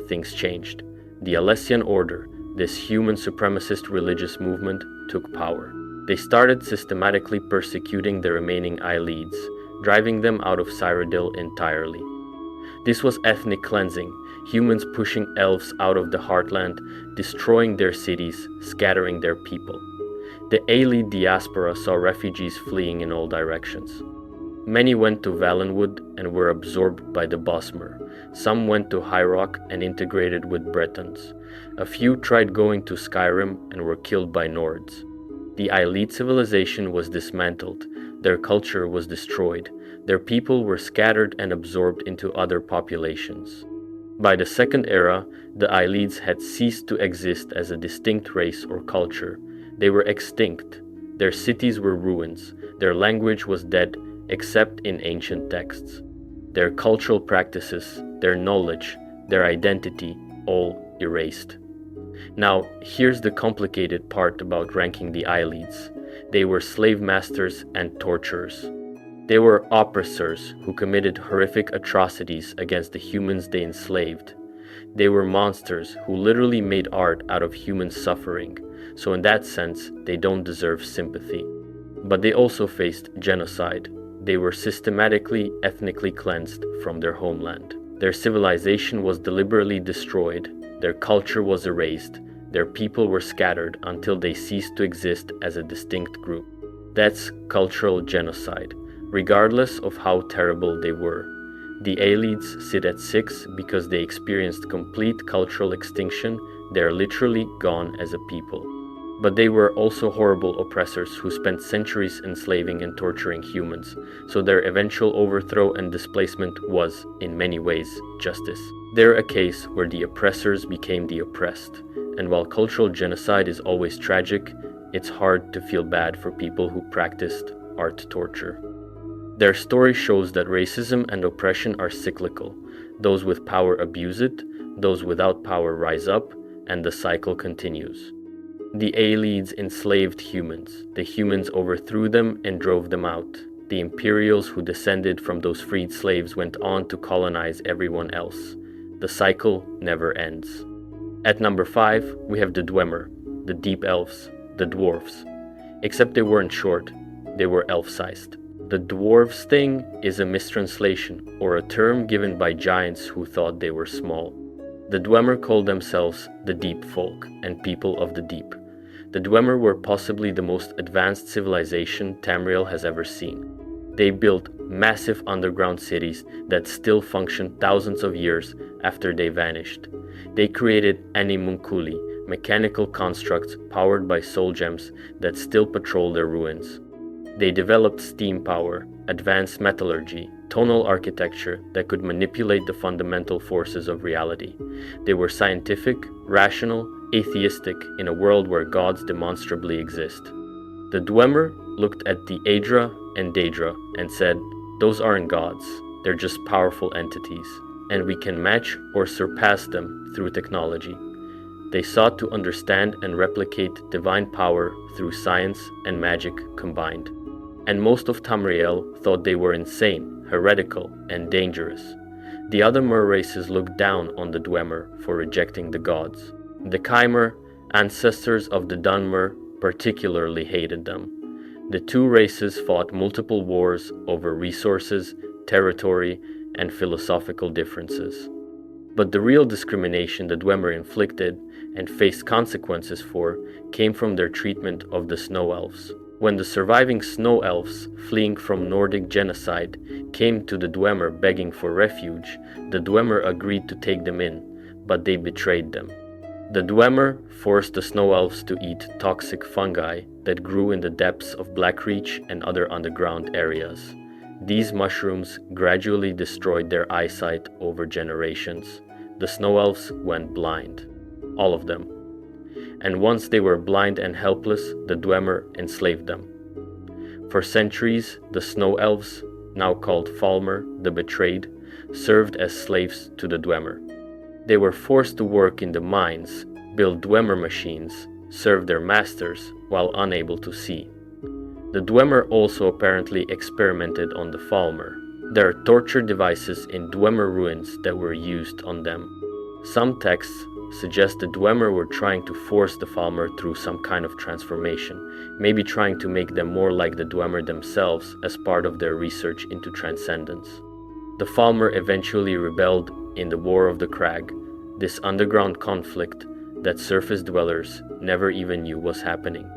things changed. The Alessian Order, this human supremacist religious movement, took power. They started systematically persecuting the remaining Aelids, driving them out of Cyrodiil entirely. This was ethnic cleansing, humans pushing elves out of the heartland, destroying their cities, scattering their people. The Aelid diaspora saw refugees fleeing in all directions. Many went to Valenwood and were absorbed by the Bosmer. Some went to High Rock and integrated with Bretons. A few tried going to Skyrim and were killed by Nords. The Aelid civilization was dismantled, their culture was destroyed, their people were scattered and absorbed into other populations. By the Second Era, the Aelids had ceased to exist as a distinct race or culture. They were extinct. Their cities were ruins. Their language was dead, except in ancient texts. Their cultural practices, their knowledge, their identity, all erased. Now, here's the complicated part about ranking the Aelids. They were slave masters and torturers. They were oppressors who committed horrific atrocities against the humans they enslaved. They were monsters who literally made art out of human suffering, so in that sense, they don't deserve sympathy. But they also faced genocide. They were systematically, ethnically cleansed from their homeland. Their civilization was deliberately destroyed, their culture was erased, their people were scattered until they ceased to exist as a distinct group. That's cultural genocide, regardless of how terrible they were. The Aelids sit at 6 because they experienced complete cultural extinction. They are literally gone as a people. But they were also horrible oppressors who spent centuries enslaving and torturing humans, so their eventual overthrow and displacement was, in many ways, justice. They're a case where the oppressors became the oppressed, and while cultural genocide is always tragic, it's hard to feel bad for people who practiced art torture. Their story shows that racism and oppression are cyclical. Those with power abuse it, those without power rise up, and the cycle continues. The Aelids enslaved humans. The humans overthrew them and drove them out. The Imperials who descended from those freed slaves went on to colonize everyone else. The cycle never ends. At number 5, we have the Dwemer, the Deep Elves, the Dwarves. Except they weren't short, they were elf-sized. The dwarves thing is a mistranslation, or a term given by giants who thought they were small. The Dwemer called themselves the Deep Folk and People of the Deep. The Dwemer were possibly the most advanced civilization Tamriel has ever seen. They built massive underground cities that still function thousands of years after they vanished. They created Animunculi, mechanical constructs powered by soul gems that still patrol their ruins. They developed steam power, advanced metallurgy, tonal architecture that could manipulate the fundamental forces of reality. They were scientific, rational, atheistic in a world where gods demonstrably exist. The Dwemer looked at the Aedra and Daedra and said, "Those aren't gods, they're just powerful entities, and we can match or surpass them through technology." They sought to understand and replicate divine power through science and magic combined. And most of Tamriel thought they were insane, heretical, and dangerous. The other Mer races looked down on the Dwemer for rejecting the gods. The Chimer, ancestors of the Dunmer, particularly hated them. The two races fought multiple wars over resources, territory, and philosophical differences. But the real discrimination the Dwemer inflicted and faced consequences for came from their treatment of the Snow Elves. When the surviving Snow Elves, fleeing from Nordic genocide, came to the Dwemer begging for refuge, the Dwemer agreed to take them in, but they betrayed them. The Dwemer forced the Snow Elves to eat toxic fungi that grew in the depths of Blackreach and other underground areas. These mushrooms gradually destroyed their eyesight over generations. The Snow Elves went blind. All of them. and once they were blind and helpless, the Dwemer enslaved them. For centuries, the Snow Elves, now called Falmer, the Betrayed, served as slaves to the Dwemer. They were forced to work in the mines, build Dwemer machines, serve their masters while unable to see. The Dwemer also apparently experimented on the Falmer. There are torture devices in Dwemer ruins that were used on them. Some texts suggest the Dwemer were trying to force the Falmer through some kind of transformation, maybe trying to make them more like the Dwemer themselves as part of their research into transcendence. The Falmer eventually rebelled in the War of the Crag, this underground conflict that surface dwellers never even knew was happening.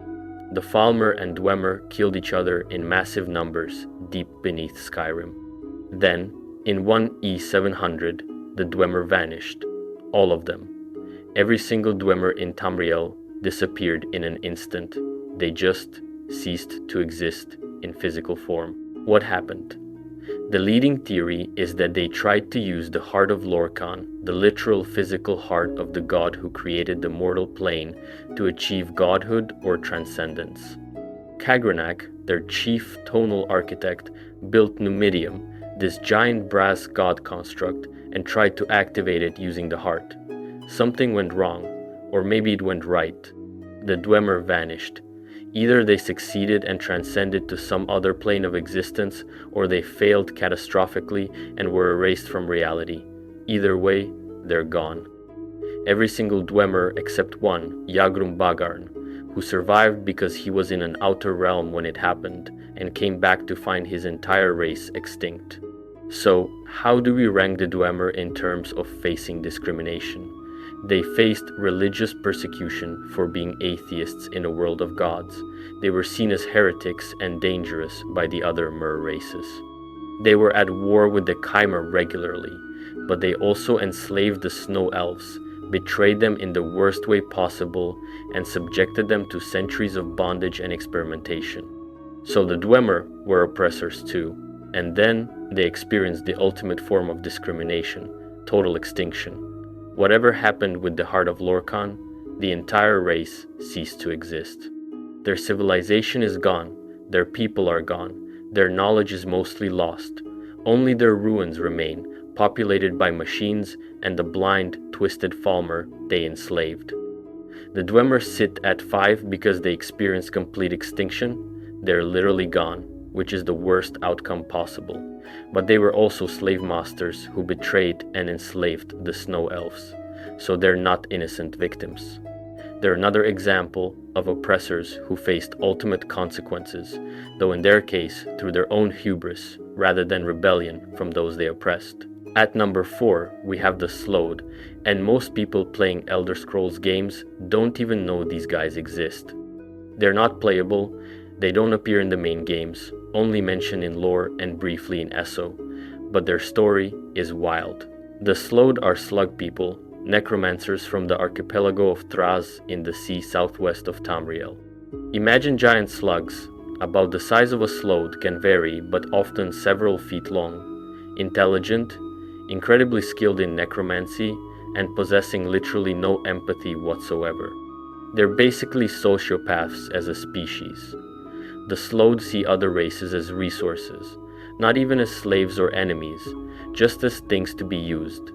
The Falmer and Dwemer killed each other in massive numbers deep beneath Skyrim. Then, in 1E700, the Dwemer vanished. All of them. Every single Dwemer in Tamriel disappeared in an instant. They just ceased to exist in physical form. What happened? The leading theory is that they tried to use the heart of Lorkhan, the literal physical heart of the god who created the mortal plane, to achieve godhood or transcendence. Kagrenac, their chief tonal architect, built Numidium, this giant brass god construct, and tried to activate it using the heart. Something went wrong, or maybe it went right. The Dwemer vanished. Either they succeeded and transcended to some other plane of existence, or they failed catastrophically and were erased from reality. Either way, they're gone. Every single Dwemer except one, Yagrum Bagarn, who survived because he was in an outer realm when it happened, and came back to find his entire race extinct. So, how do we rank the Dwemer in terms of facing discrimination? They faced religious persecution for being atheists in a world of gods. They were seen as heretics and dangerous by the other Mer races. They were at war with the Chimer regularly, but they also enslaved the Snow Elves, betrayed them in the worst way possible, and subjected them to centuries of bondage and experimentation. So the Dwemer were oppressors too, and then they experienced the ultimate form of discrimination, total extinction. Whatever happened with the heart of Lorkhan, the entire race ceased to exist. Their civilization is gone, their people are gone, their knowledge is mostly lost. Only their ruins remain, populated by machines and the blind, twisted Falmer they enslaved. The Dwemer sit at 5 because they experienced complete extinction. They're literally gone, which is the worst outcome possible. But they were also slave masters who betrayed and enslaved the Snow Elves, so they're not innocent victims. They're another example of oppressors who faced ultimate consequences, though in their case through their own hubris rather than rebellion from those they oppressed. At number 4, we have the Slowed, and most people playing Elder Scrolls games don't even know these guys exist. They're not playable, they don't appear in the main games, only mentioned in lore and briefly in ESO, but their story is wild. The Slowed are slug people, necromancers from the archipelago of Thraz in the sea southwest of Tamriel. Imagine giant slugs, about the size of a Slowed, can vary but often several feet long, intelligent, incredibly skilled in necromancy, and possessing literally no empathy whatsoever. They're basically sociopaths as a species. The Slowed see other races as resources, not even as slaves or enemies, just as things to be used.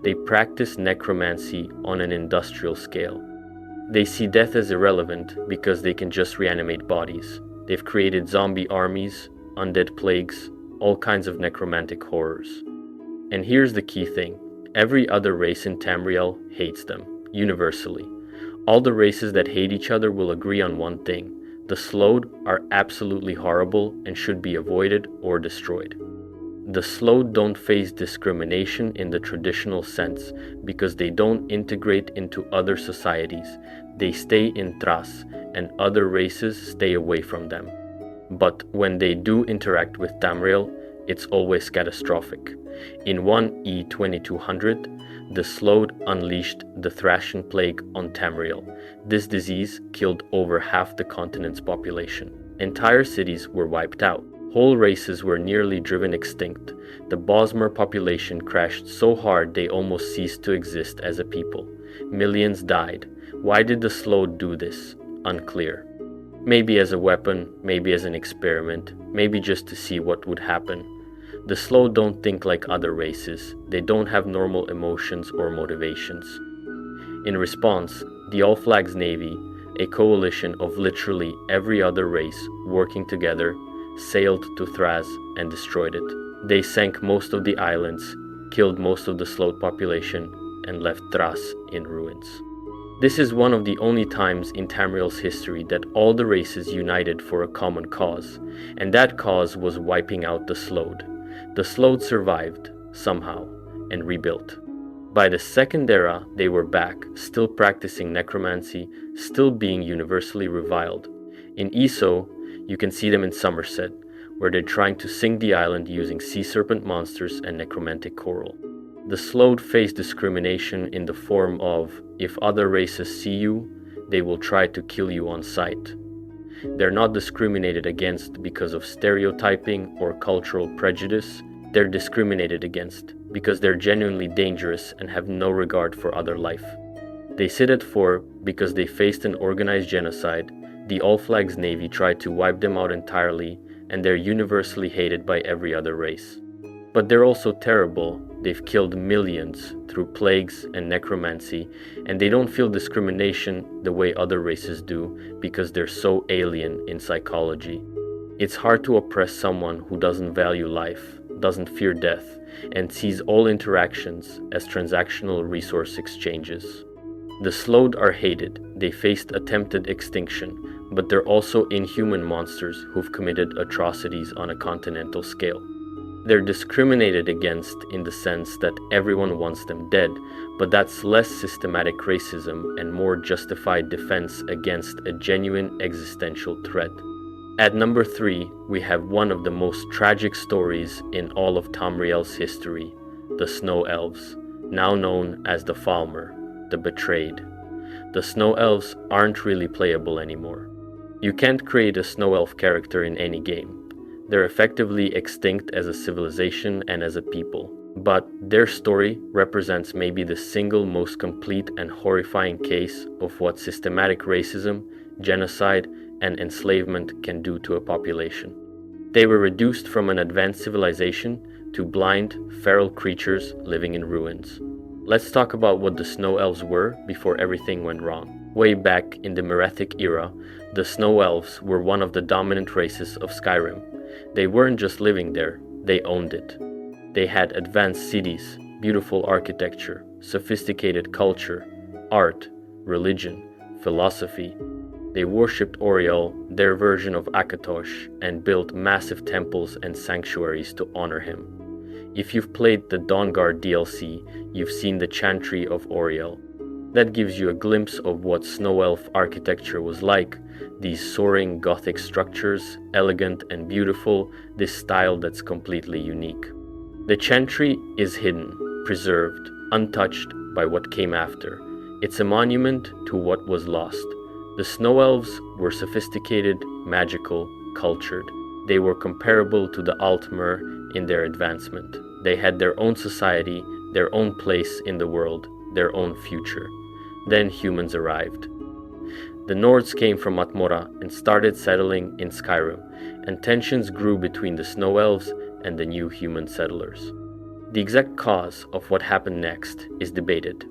They practice necromancy on an industrial scale. They see death as irrelevant because they can just reanimate bodies. They've created zombie armies, undead plagues, all kinds of necromantic horrors. And here's the key thing. Every other race in Tamriel hates them, universally. All the races that hate each other will agree on one thing. The Slowed are absolutely horrible and should be avoided or destroyed. The Slowed don't face discrimination in the traditional sense because they don't integrate into other societies. They stay in Thras, and other races stay away from them. But when they do interact with Tamriel, it's always catastrophic. In 1E2200, the Slowed unleashed the Thrasian Plague on Tamriel. This disease killed over half the continent's population. Entire cities were wiped out. Whole races were nearly driven extinct. The Bosmer population crashed so hard they almost ceased to exist as a people. Millions died. Why did the Slode do this? Unclear. Maybe as a weapon, maybe as an experiment, maybe just to see what would happen. The Slode don't think like other races. They don't have normal emotions or motivations. In response, the All Flags Navy, a coalition of literally every other race working together, sailed to Thraz and destroyed it. They sank most of the islands, killed most of the Slode population, and left Thraz in ruins. This is one of the only times in Tamriel's history that all the races united for a common cause, and that cause was wiping out the Slode. The Slode survived, somehow, and rebuilt. By the Second Era, they were back, still practicing necromancy, still being universally reviled. In Eso, you can see them in Somerset, where they're trying to sink the island using sea serpent monsters and necromantic coral. The Slode face discrimination in the form of, if other races see you, they will try to kill you on sight. They're not discriminated against because of stereotyping or cultural prejudice. They're discriminated against because they're genuinely dangerous and have no regard for other life. They sit at 4 because they faced an organized genocide. The All Flags Navy tried to wipe them out entirely, and they're universally hated by every other race. But they're also terrible. They've killed millions through plagues and necromancy, and they don't feel discrimination the way other races do because they're so alien in psychology. It's hard to oppress someone who doesn't value life, doesn't fear death, and sees all interactions as transactional resource exchanges. The Slode are hated. They faced attempted extinction, but they're also inhuman monsters who've committed atrocities on a continental scale. They're discriminated against in the sense that everyone wants them dead, but that's less systematic racism and more justified defense against a genuine existential threat. At number 3, we have one of the most tragic stories in all of Tamriel's history, the Snow Elves, now known as the Falmer, the Betrayed. The Snow Elves aren't really playable anymore. You can't create a Snow Elf character in any game. They're effectively extinct as a civilization and as a people. But their story represents maybe the single most complete and horrifying case of what systematic racism, genocide, and enslavement can do to a population. They were reduced from an advanced civilization to blind, feral creatures living in ruins. Let's talk about what the Snow Elves were before everything went wrong. Way back in the Merethic era, the Snow Elves were one of the dominant races of Skyrim. They weren't just living there, they owned it. They had advanced cities, beautiful architecture, sophisticated culture, art, religion, philosophy. They worshipped Auriel, their version of Akatosh, and built massive temples and sanctuaries to honor him. If you've played the Dawnguard DLC, you've seen the Chantry of Auriel. That gives you a glimpse of what Snow Elf architecture was like. These soaring Gothic structures, elegant and beautiful, this style that's completely unique. The Chantry is hidden, preserved, untouched by what came after. It's a monument to what was lost. The Snow Elves were sophisticated, magical, cultured. They were comparable to the Altmer in their advancement. They had their own society, their own place in the world, their own future. Then humans arrived. The Nords came from Atmora and started settling in Skyrim, and tensions grew between the Snow Elves and the new human settlers. The exact cause of what happened next is debated.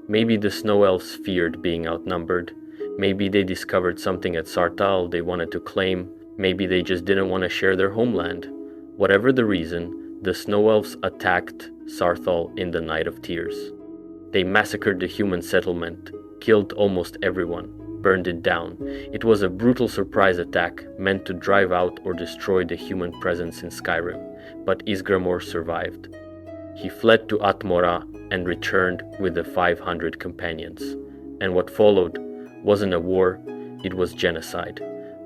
Maybe the Snow Elves feared being outnumbered. Maybe they discovered something at Sartal they wanted to claim. Maybe they just didn't want to share their homeland. Whatever the reason, the Snow Elves attacked Sarthal in the Night of Tears. They massacred the human settlement, killed almost everyone, burned it down. It was a brutal surprise attack meant to drive out or destroy the human presence in Skyrim, but Ysgramor survived. He fled to Atmora and returned with the 500 companions. And what followed wasn't a war, it was genocide.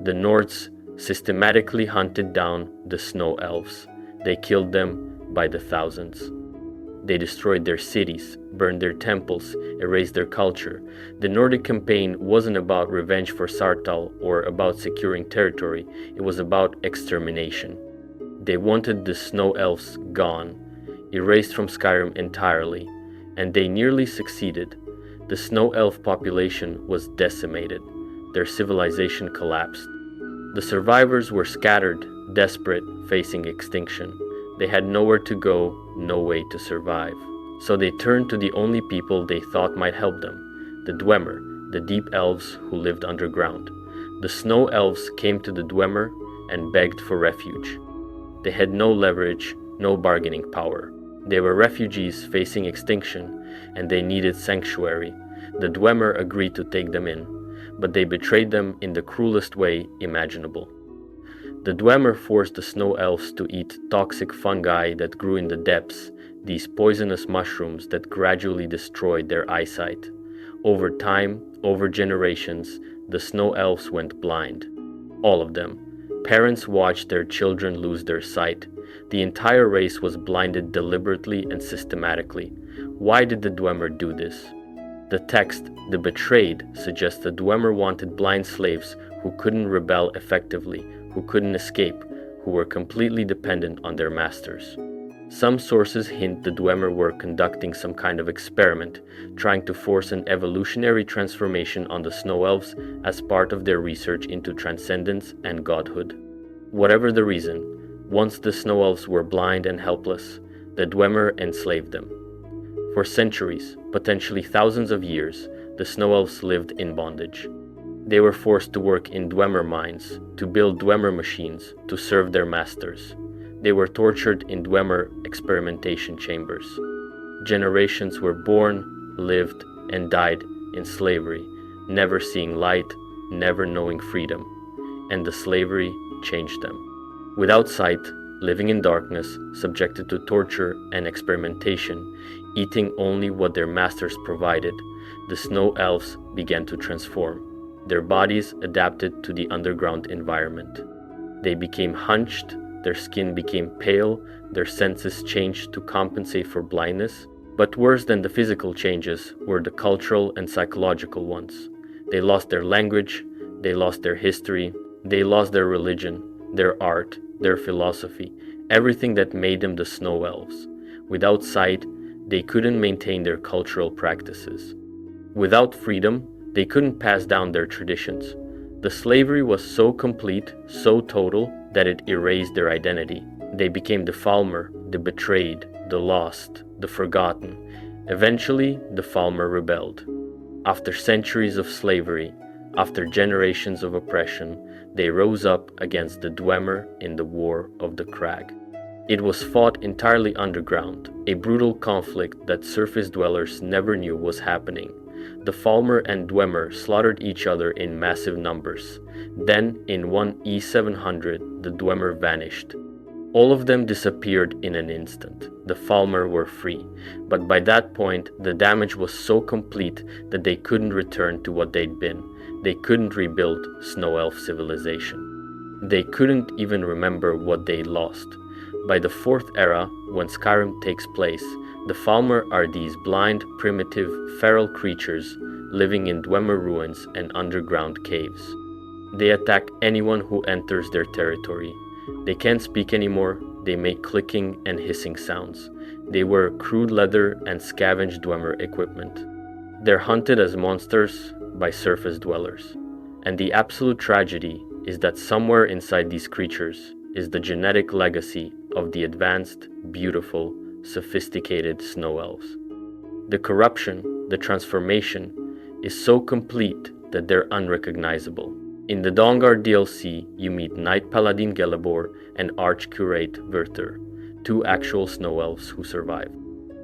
The Nords systematically hunted down the Snow Elves. They killed them by the thousands. They destroyed their cities, burned their temples, erased their culture. The Nordic campaign wasn't about revenge for Sartal or about securing territory, it was about extermination. They wanted the Snow Elves gone, erased from Skyrim entirely, and they nearly succeeded. The snow elf population was decimated. Their civilization collapsed. The survivors were scattered, desperate, facing extinction. They had nowhere to go, no way to survive. So they turned to the only people they thought might help them, the Dwemer, the deep elves who lived underground. The snow elves came to the Dwemer and begged for refuge. They had no leverage, no bargaining power. They were refugees facing extinction, and they needed sanctuary. The Dwemer agreed to take them in, but they betrayed them in the cruelest way imaginable. The Dwemer forced the snow elves to eat toxic fungi that grew in the depths, these poisonous mushrooms that gradually destroyed their eyesight. Over time, over generations, the snow elves went blind. All of them. Parents watched their children lose their sight. The entire race was blinded deliberately and systematically. Why did the Dwemer do this? The text, "the betrayed," suggests the Dwemer wanted blind slaves who couldn't rebel effectively, who couldn't escape, who were completely dependent on their masters. Some sources hint the Dwemer were conducting some kind of experiment, trying to force an evolutionary transformation on the snow elves as part of their research into transcendence and godhood. Whatever the reason, once the snow elves were blind and helpless, the Dwemer enslaved them. For centuries, potentially thousands of years, the snow elves lived in bondage. They were forced to work in Dwemer mines, to build Dwemer machines, to serve their masters. They were tortured in Dwemer experimentation chambers. Generations were born, lived, and died in slavery, never seeing light, never knowing freedom. And the slavery changed them. Without sight, living in darkness, subjected to torture and experimentation, eating only what their masters provided, the snow elves began to transform. Their bodies adapted to the underground environment. They became hunched, their skin became pale, their senses changed to compensate for blindness. But worse than the physical changes were the cultural and psychological ones. They lost their language, they lost their history, they lost their religion, their art, their philosophy, everything that made them the snow elves. Without sight, they couldn't maintain their cultural practices. Without freedom, they couldn't pass down their traditions. The slavery was so complete, so total, that it erased their identity. They became the Falmer, the betrayed, the lost, the forgotten. Eventually, the Falmer rebelled. After centuries of slavery, after generations of oppression, they rose up against the Dwemer in the War of the Crag. It was fought entirely underground, a brutal conflict that surface dwellers never knew was happening. The Falmer and Dwemer slaughtered each other in massive numbers. Then, in one E700, the Dwemer vanished. All of them disappeared in an instant. The Falmer were free, but by that point, the damage was so complete that they couldn't return to what they'd been. They couldn't rebuild Snow Elf civilization. They couldn't even remember what they lost. By the 4th era, when Skyrim takes place, the Falmer are these blind, primitive, feral creatures living in Dwemer ruins and underground caves. They attack anyone who enters their territory. They can't speak anymore, they make clicking and hissing sounds. They wear crude leather and scavenge Dwemer equipment. They're hunted as monsters by surface dwellers. And the absolute tragedy is that somewhere inside these creatures is the genetic legacy of the advanced, beautiful, sophisticated snow elves. The corruption, the transformation, is so complete that they're unrecognizable. In the Dawnguard DLC, you meet Knight Paladin Gelebor and Arch-Curate Werther, 2 actual snow elves who survive.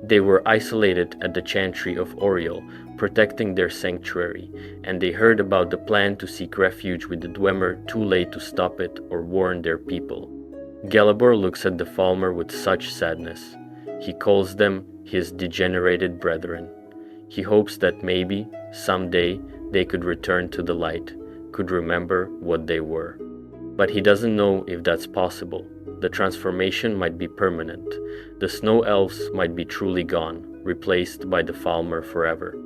They were isolated at the Chantry of Oriel, protecting their sanctuary, and they heard about the plan to seek refuge with the Dwemer too late to stop it or warn their people. Gelebor looks at the Falmer with such sadness. He calls them his degenerated brethren. He hopes that maybe, someday, they could return to the light, could remember what they were. But he doesn't know if that's possible. The transformation might be permanent. The snow elves might be truly gone, replaced by the Falmer forever.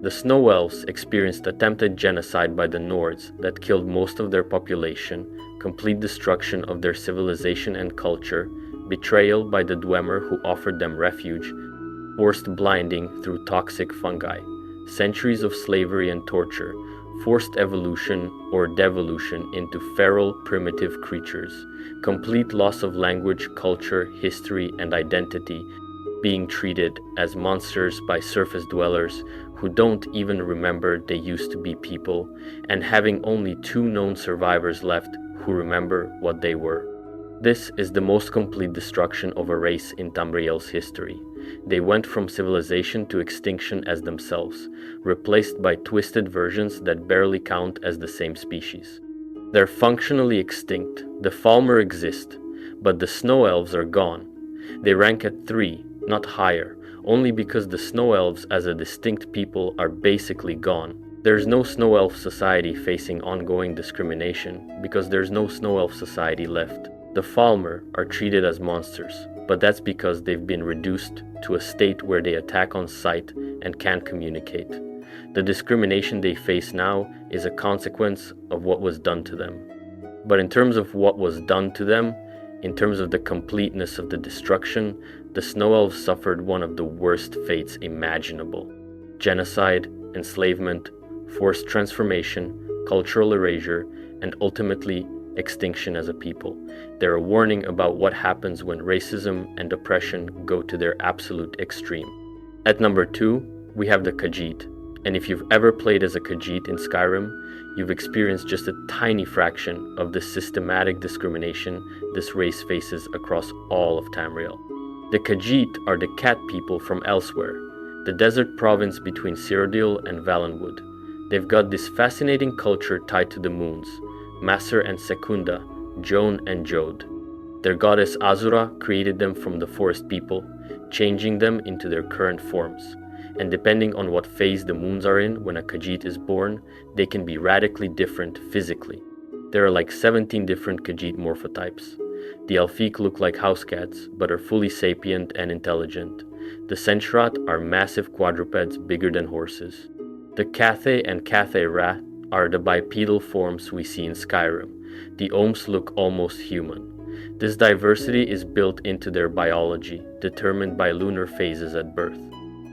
The snow elves experienced attempted genocide by the Nords that killed most of their population, complete destruction of their civilization and culture, betrayal by the Dwemer who offered them refuge, forced blinding through toxic fungi. centuries of slavery and torture, forced evolution or devolution into feral, primitive creatures, complete loss of language, culture, history, and identity, being treated as monsters by surface dwellers who don't even remember they used to be people, and having only 2 known survivors left who remember what they were. This is the most complete destruction of a race in Tamriel's history. They went from civilization to extinction as themselves, replaced by twisted versions that barely count as the same species. They're functionally extinct. The Falmer exist, but the Snow Elves are gone. They rank at 3, not higher, only because the Snow Elves as a distinct people are basically gone. There's no Snow Elf society facing ongoing discrimination because there's no Snow Elf society left. The Falmer are treated as monsters, but that's because they've been reduced to a state where they attack on sight and can't communicate. The discrimination they face now is a consequence of what was done to them. But in terms of what was done to them, in terms of the completeness of the destruction, the Snow Elves suffered one of the worst fates imaginable. Genocide, enslavement, forced transformation, cultural erasure, and ultimately extinction as a people. They're a warning about what happens when racism and oppression go to their absolute extreme. At number 2, we have the Khajiit. And if you've ever played as a Khajiit in Skyrim, you've experienced just a tiny fraction of the systematic discrimination this race faces across all of Tamriel. The Khajiit are the cat people from elsewhere, the desert province between Cyrodiil and Valenwood. They've got this fascinating culture tied to the moons, Maser and Secunda, Joan and Jode. Their goddess Azura created them from the forest people, changing them into their current forms. And depending on what phase the moons are in when a Khajiit is born, they can be radically different physically. There are like 17 different Khajiit morphotypes. The Elfiq look like house cats, but are fully sapient and intelligent. The Sentrat are massive quadrupeds bigger than horses. The Cathay and Cathay Rat are the bipedal forms we see in Skyrim. The Ohms look almost human. This diversity is built into their biology, determined by lunar phases at birth.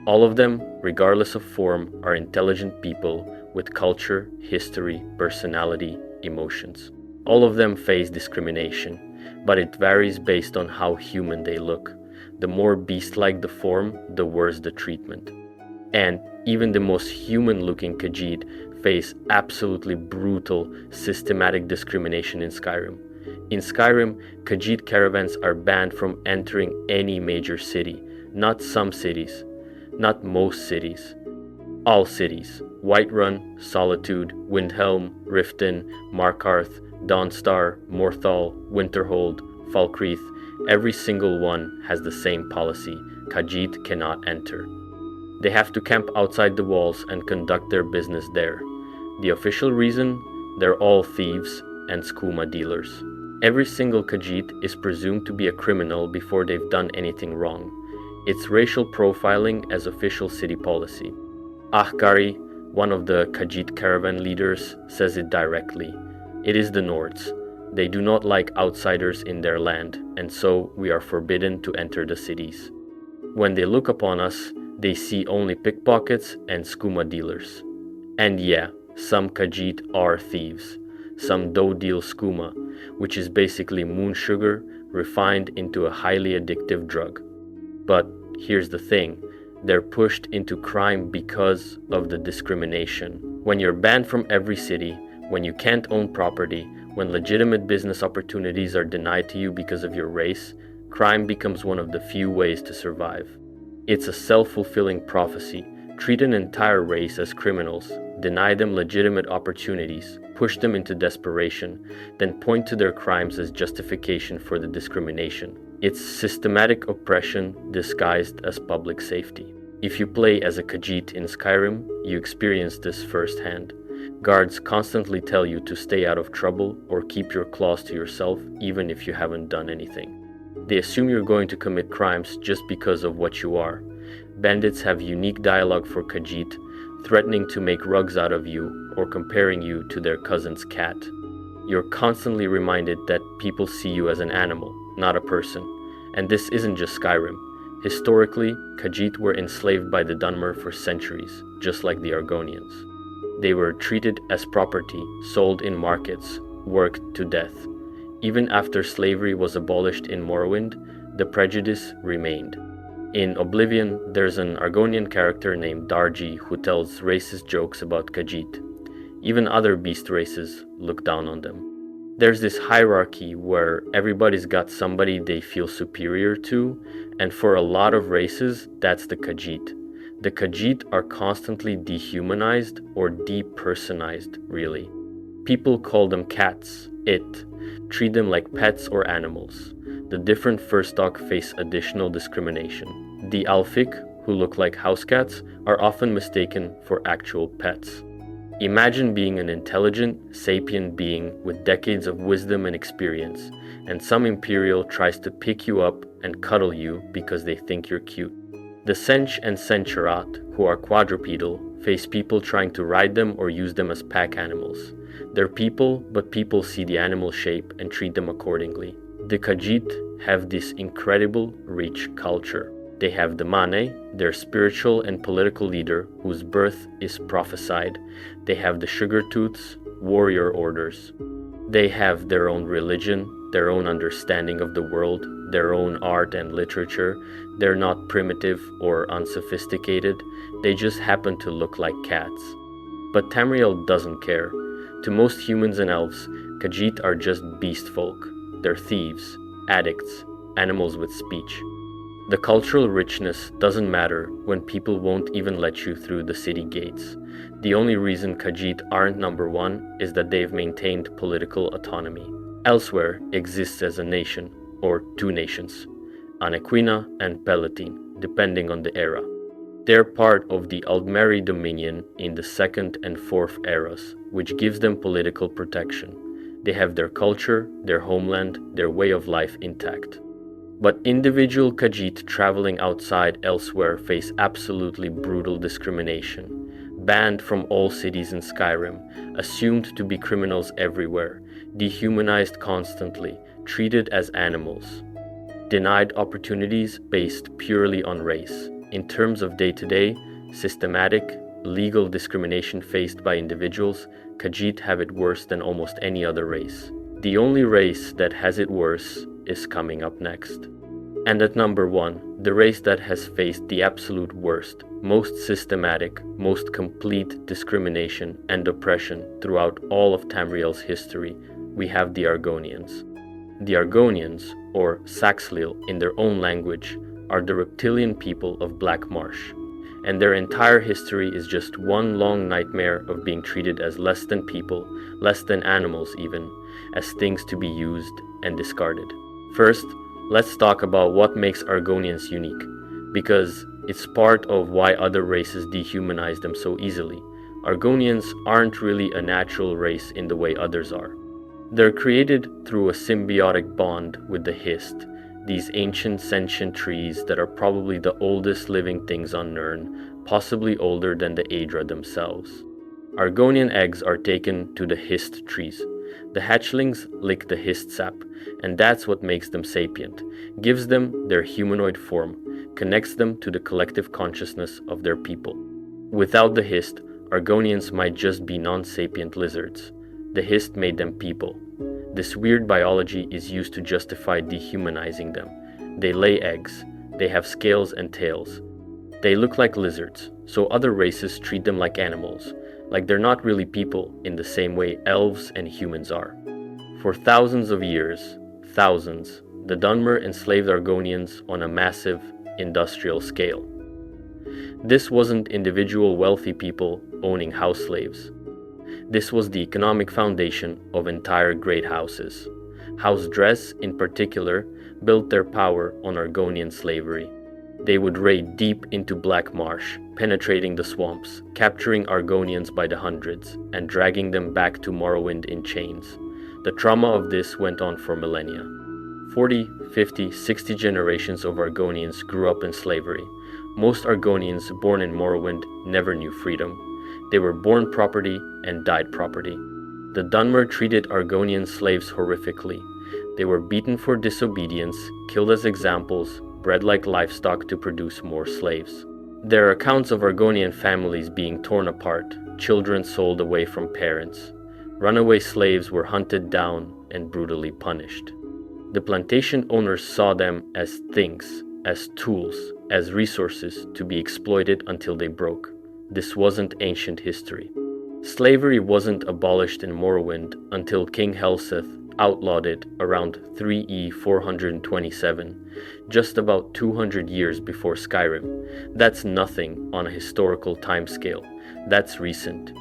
All of them, regardless of form, are intelligent people with culture, history, personality, emotions. All of them face discrimination, but it varies based on how human they look. The more beast-like the form, the worse the treatment. And even the most human-looking Khajiit face absolutely brutal, systematic discrimination in Skyrim. In Skyrim, Khajiit caravans are banned from entering any major city, not some cities, not most cities. All cities, Whiterun, Solitude, Windhelm, Riften, Markarth, Dawnstar, Morthal, Winterhold, Falkreath, every single one has the same policy: Khajiit cannot enter. They have to camp outside the walls and conduct their business there. The official reason? They're all thieves and skooma dealers. Every single Khajiit is presumed to be a criminal before they've done anything wrong. It's racial profiling as official city policy. Ahkari, one of the Khajiit caravan leaders, says it directly. It is the Nords. They do not like outsiders in their land, and so we are forbidden to enter the cities. When they look upon us, they see only pickpockets and skooma dealers. And yeah, some Khajiit are thieves. Some do deal skooma, which is basically moon sugar refined into a highly addictive drug. But here's the thing, they're pushed into crime because of the discrimination. When you're banned from every city, when you can't own property, when legitimate business opportunities are denied to you because of your race, crime becomes one of the few ways to survive. It's a self-fulfilling prophecy. Treat an entire race as criminals, deny them legitimate opportunities, push them into desperation, then point to their crimes as justification for the discrimination. It's systematic oppression disguised as public safety. If you play as a Khajiit in Skyrim, you experience this firsthand. Guards constantly tell you to stay out of trouble or keep your claws to yourself even if you haven't done anything. They assume you're going to commit crimes just because of what you are. Bandits have unique dialogue for Khajiit, threatening to make rugs out of you or comparing you to their cousin's cat. You're constantly reminded that people see you as an animal, not a person. And this isn't just Skyrim. Historically, Khajiit were enslaved by the Dunmer for centuries, just like the Argonians. They were treated as property, sold in markets, worked to death. Even after slavery was abolished in Morrowind, the prejudice remained. In Oblivion, there's an Argonian character named Darji who tells racist jokes about Khajiit. Even other beast races look down on them. There's this hierarchy where everybody's got somebody they feel superior to, and for a lot of races, that's the Khajiit. The Khajiit are constantly dehumanized or depersonized, really. People call them cats, treat them like pets or animals. The different first stock face additional discrimination. The Alfic, who look like house cats, are often mistaken for actual pets. Imagine being an intelligent, sapient being with decades of wisdom and experience, and some Imperial tries to pick you up and cuddle you because they think you're cute. The Sench and Sencherat, who are quadrupedal, face people trying to ride them or use them as pack animals. They're people, but people see the animal shape and treat them accordingly. The Khajiit have this incredible, rich culture. They have the Mane, their spiritual and political leader whose birth is prophesied. They have the Sugartooths, warrior orders. They have their own religion, their own understanding of the world, their own art and literature. They're not primitive or unsophisticated. They just happen to look like cats. But Tamriel doesn't care. To most humans and elves, Khajiit are just beast folk. They're thieves, addicts, animals with speech. The cultural richness doesn't matter when people won't even let you through the city gates. The only reason Khajiit aren't number one is that they've maintained political autonomy. Elsewhere exists as a nation, or two nations, Anequina and Palatine, depending on the era. They're part of the Aldmeri Dominion in the Second and Fourth eras, which gives them political protection. They have their culture, their homeland, their way of life intact. But individual Khajiit traveling outside elsewhere face absolutely brutal discrimination. Banned from all cities in Skyrim, assumed to be criminals everywhere, dehumanized constantly, treated as animals. Denied opportunities based purely on race. In terms of day-to-day, systematic, legal discrimination faced by individuals, Khajiit have it worse than almost any other race. The only race that has it worse is coming up next. And at number one, the race that has faced the absolute worst, most systematic, most complete discrimination and oppression throughout all of Tamriel's history, we have the Argonians. The Argonians, or Saxhleel in their own language, are the reptilian people of Black Marsh, and their entire history is just one long nightmare of being treated as less than people, less than animals even, as things to be used and discarded. First, let's talk about what makes Argonians unique, because it's part of why other races dehumanize them so easily. Argonians aren't really a natural race in the way others are. They're created through a symbiotic bond with the Hist, these ancient sentient trees that are probably the oldest living things on Nirn, possibly older than the Aedra themselves. Argonian eggs are taken to the Hist trees. The hatchlings lick the Hist sap, and that's what makes them sapient, gives them their humanoid form, connects them to the collective consciousness of their people. Without the Hist, Argonians might just be non-sapient lizards. The Hist made them people. This weird biology is used to justify dehumanizing them. They lay eggs. They have scales and tails. They look like lizards, so other races treat them like animals, like they're not really people in the same way elves and humans are. For thousands of years, the Dunmer enslaved Argonians on a massive industrial scale. This wasn't individual wealthy people owning house slaves. This was the economic foundation of entire great houses. House Dress, in particular, built their power on Argonian slavery. They would raid deep into Black Marsh, penetrating the swamps, capturing Argonians by the hundreds, and dragging them back to Morrowind in chains. The trauma of this went on for millennia. 40, 50, 60 generations of Argonians grew up in slavery. Most Argonians born in Morrowind never knew freedom. They were born property and died property. The Dunmer treated Argonian slaves horrifically. They were beaten for disobedience, killed as examples, bred like livestock to produce more slaves. There are accounts of Argonian families being torn apart, children sold away from parents. Runaway slaves were hunted down and brutally punished. The plantation owners saw them as things, as tools, as resources to be exploited until they broke. This wasn't ancient history. Slavery wasn't abolished in Morrowind until King Helseth outlawed it around 3E 427, just about 200 years before Skyrim. That's nothing on a historical timescale. That's recent.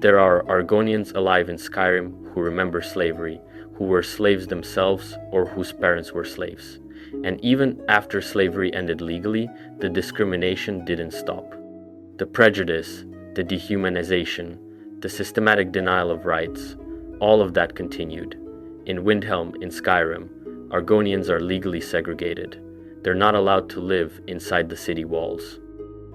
There are Argonians alive in Skyrim who remember slavery, who were slaves themselves or whose parents were slaves. And even after slavery ended legally, the discrimination didn't stop. The prejudice, the dehumanization, the systematic denial of rights, all of that continued. In Windhelm, in Skyrim, Argonians are legally segregated. They're not allowed to live inside the city walls.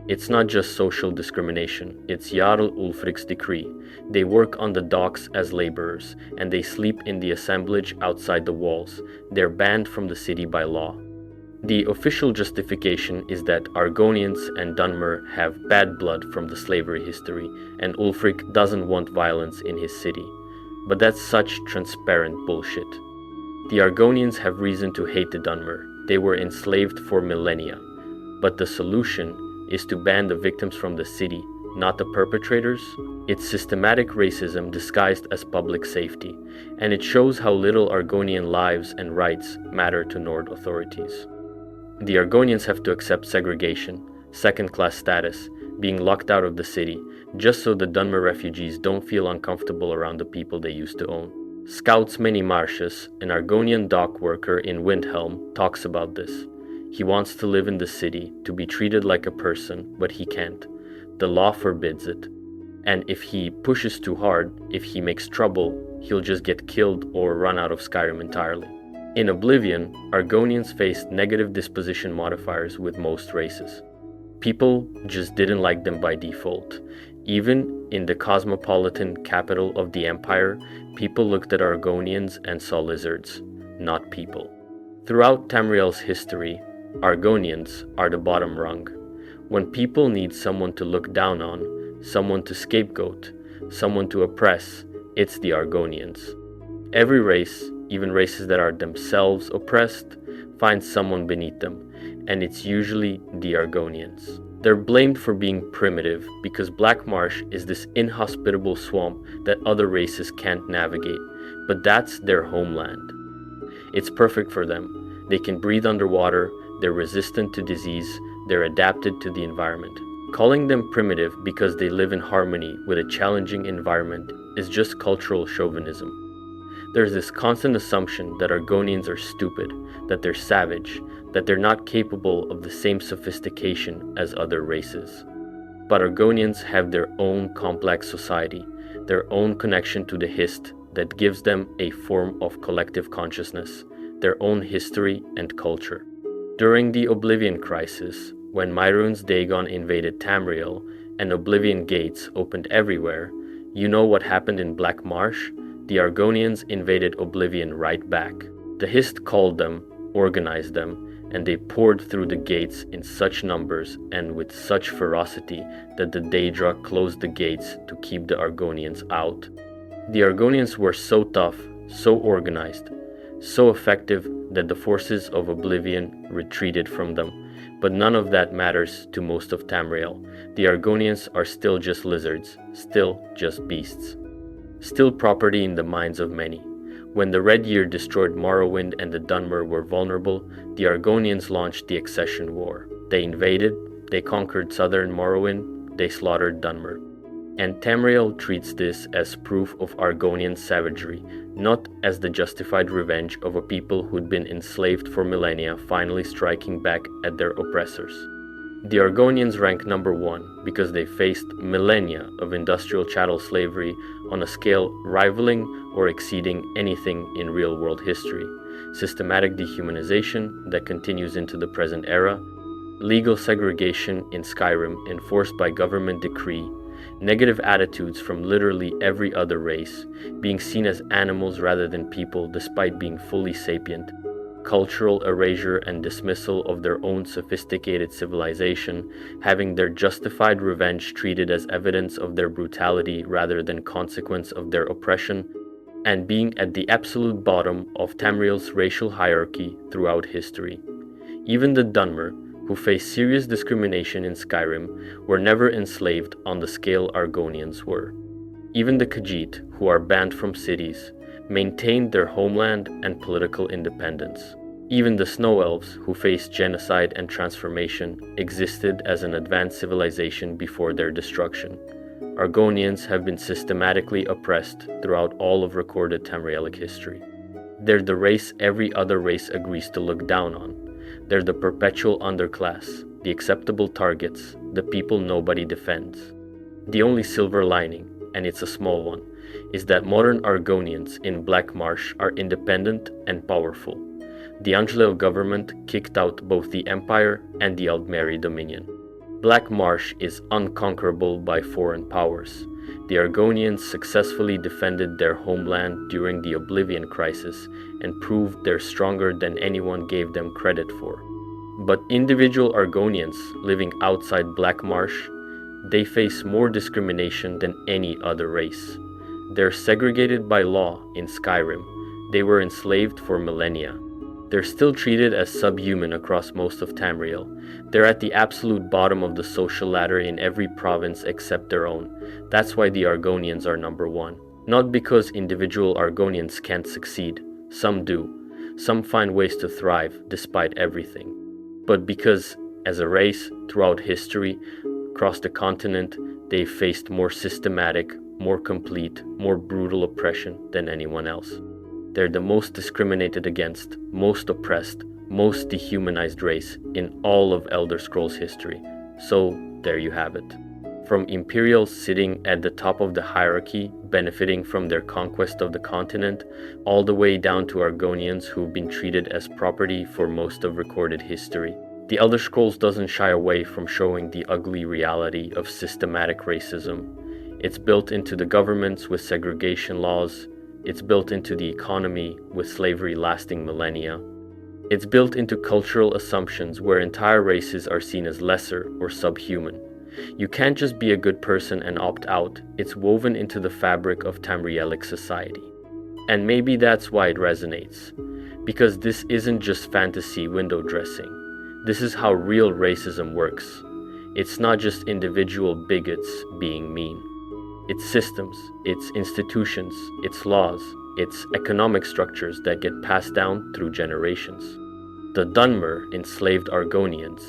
It's not just social discrimination, it's Jarl Ulfric's decree. They work on the docks as laborers, and they sleep in the assemblage outside the walls. They're banned from the city by law. The official justification is that Argonians and Dunmer have bad blood from the slavery history, and Ulfric doesn't want violence in his city. But that's such transparent bullshit. The Argonians have reason to hate the Dunmer. They were enslaved for millennia. But the solution is to ban the victims from the city, not the perpetrators. It's systematic racism disguised as public safety, and it shows how little Argonian lives and rights matter to Nord authorities. The Argonians have to accept segregation, second-class status, being locked out of the city, just so the Dunmer refugees don't feel uncomfortable around the people they used to own. Scouts Many Marches, an Argonian dock worker in Windhelm, talks about this. He wants to live in the city, to be treated like a person, but he can't. The law forbids it. And if he pushes too hard, if he makes trouble, he'll just get killed or run out of Skyrim entirely. In Oblivion, Argonians faced negative disposition modifiers with most races. People just didn't like them by default. Even in the cosmopolitan capital of the Empire, people looked at Argonians and saw lizards, not people. Throughout Tamriel's history, Argonians are the bottom rung. When people need someone to look down on, someone to scapegoat, someone to oppress, it's the Argonians. Every race, even races that are themselves oppressed, finds someone beneath them, and it's usually the Argonians. They're blamed for being primitive because Black Marsh is this inhospitable swamp that other races can't navigate, but that's their homeland. It's perfect for them. They can breathe underwater, they're resistant to disease, they're adapted to the environment. Calling them primitive because they live in harmony with a challenging environment is just cultural chauvinism. There's this constant assumption that Argonians are stupid, that they're savage, that they're not capable of the same sophistication as other races. But Argonians have their own complex society, their own connection to the Hist that gives them a form of collective consciousness, their own history and culture. During the Oblivion Crisis, when Myrun's Dagon invaded Tamriel and Oblivion gates opened everywhere, you know what happened in Black Marsh? The Argonians invaded Oblivion right back. The Hist called them, organized them, and they poured through the gates in such numbers and with such ferocity that the Daedra closed the gates to keep the Argonians out. The Argonians were so tough, so organized, so effective that the forces of Oblivion retreated from them. But none of that matters to most of Tamriel. The Argonians are still just lizards, still just beasts. Still property in the minds of many. When the Red Year destroyed Morrowind and the Dunmer were vulnerable, the Argonians launched the Accession War. They invaded, they conquered southern Morrowind, they slaughtered Dunmer. And Tamriel treats this as proof of Argonian savagery, not as the justified revenge of a people who'd been enslaved for millennia finally striking back at their oppressors. The Argonians rank number 1 because they faced millennia of industrial chattel slavery on a scale rivaling or exceeding anything in real-world history, systematic dehumanization that continues into the present era, legal segregation in Skyrim enforced by government decree, negative attitudes from literally every other race, being seen as animals rather than people despite being fully sapient, cultural erasure and dismissal of their own sophisticated civilization, having their justified revenge treated as evidence of their brutality rather than consequence of their oppression, and being at the absolute bottom of Tamriel's racial hierarchy throughout history. Even the Dunmer, who faced serious discrimination in Skyrim, were never enslaved on the scale Argonians were. Even the Khajiit, who are banned from cities, maintained their homeland and political independence. Even the Snow Elves, who faced genocide and transformation, existed as an advanced civilization before their destruction. Argonians have been systematically oppressed throughout all of recorded Tamrielic history. They're the race every other race agrees to look down on. They're the perpetual underclass, the acceptable targets, the people nobody defends. The only silver lining, and it's a small one, is that modern Argonians in Black Marsh are independent and powerful. The Angelel government kicked out both the Empire and the Aldmeri Dominion. Black Marsh is unconquerable by foreign powers. The Argonians successfully defended their homeland during the Oblivion Crisis and proved they're stronger than anyone gave them credit for. But individual Argonians living outside Black Marsh, they face more discrimination than any other race. They're segregated by law in Skyrim. They were enslaved for millennia. They're still treated as subhuman across most of Tamriel. They're at the absolute bottom of the social ladder in every province except their own. That's why the Argonians are number one. Not because individual Argonians can't succeed. Some do. Some find ways to thrive despite everything. But because, as a race, throughout history, across the continent, they've faced more systematic, more complete, more brutal oppression than anyone else. They're the most discriminated against, most oppressed, most dehumanized race in all of Elder Scrolls history. So, there you have it. From Imperials sitting at the top of the hierarchy, benefiting from their conquest of the continent, all the way down to Argonians who've been treated as property for most of recorded history. The Elder Scrolls doesn't shy away from showing the ugly reality of systematic racism. It's built into the governments with segregation laws. It's built into the economy with slavery lasting millennia. It's built into cultural assumptions where entire races are seen as lesser or subhuman. You can't just be a good person and opt out. It's woven into the fabric of Tamrielic society. And maybe that's why it resonates. Because this isn't just fantasy window dressing. This is how real racism works. It's not just individual bigots being mean. It's systems, it's institutions, it's laws, it's economic structures that get passed down through generations. The Dunmer enslaved Argonians,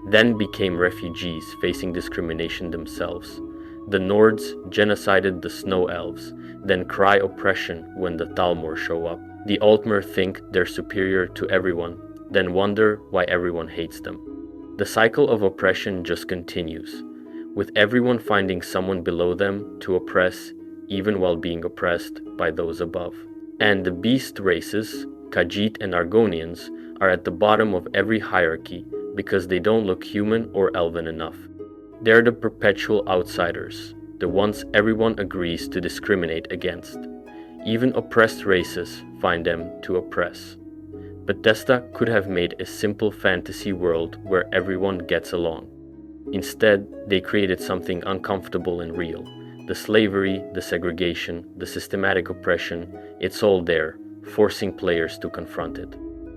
then became refugees facing discrimination themselves. The Nords genocided the Snow Elves, then cry oppression when the Thalmor show up. The Altmer think they're superior to everyone, then wonder why everyone hates them. The cycle of oppression just continues, with everyone finding someone below them to oppress, even while being oppressed by those above. And the beast races, Khajiit and Argonians, are at the bottom of every hierarchy because they don't look human or elven enough. They're the perpetual outsiders, the ones everyone agrees to discriminate against. Even oppressed races find them to oppress. Bethesda could have made a simple fantasy world where everyone gets along. Instead, they created something uncomfortable and real. The slavery, the segregation, the systematic oppression, it's all there, forcing players to confront it.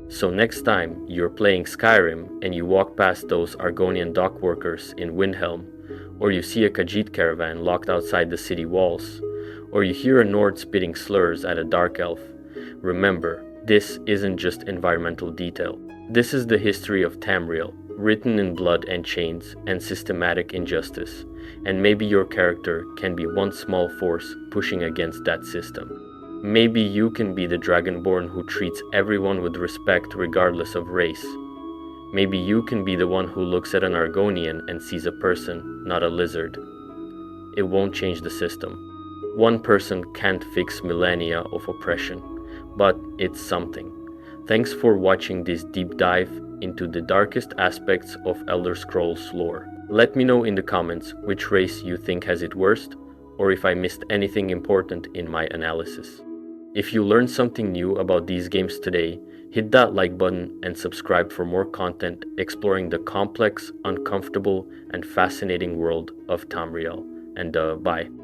So next time you're playing Skyrim and you walk past those Argonian dock workers in Windhelm, or you see a Khajiit caravan locked outside the city walls, or you hear a Nord spitting slurs at a Dark Elf, remember, this isn't just environmental detail. This is the history of Tamriel, written in blood and chains and systematic injustice, and maybe your character can be one small force pushing against that system. Maybe you can be the Dragonborn who treats everyone with respect regardless of race. Maybe you can be the one who looks at an Argonian and sees a person, not a lizard. It won't change the system. One person can't fix millennia of oppression, but it's something. Thanks for watching this deep dive into the darkest aspects of Elder Scrolls lore. Let me know in the comments which race you think has it worst, or if I missed anything important in my analysis. If you learned something new about these games today, hit that like button and subscribe for more content exploring the complex, uncomfortable, and fascinating world of Tamriel. And bye.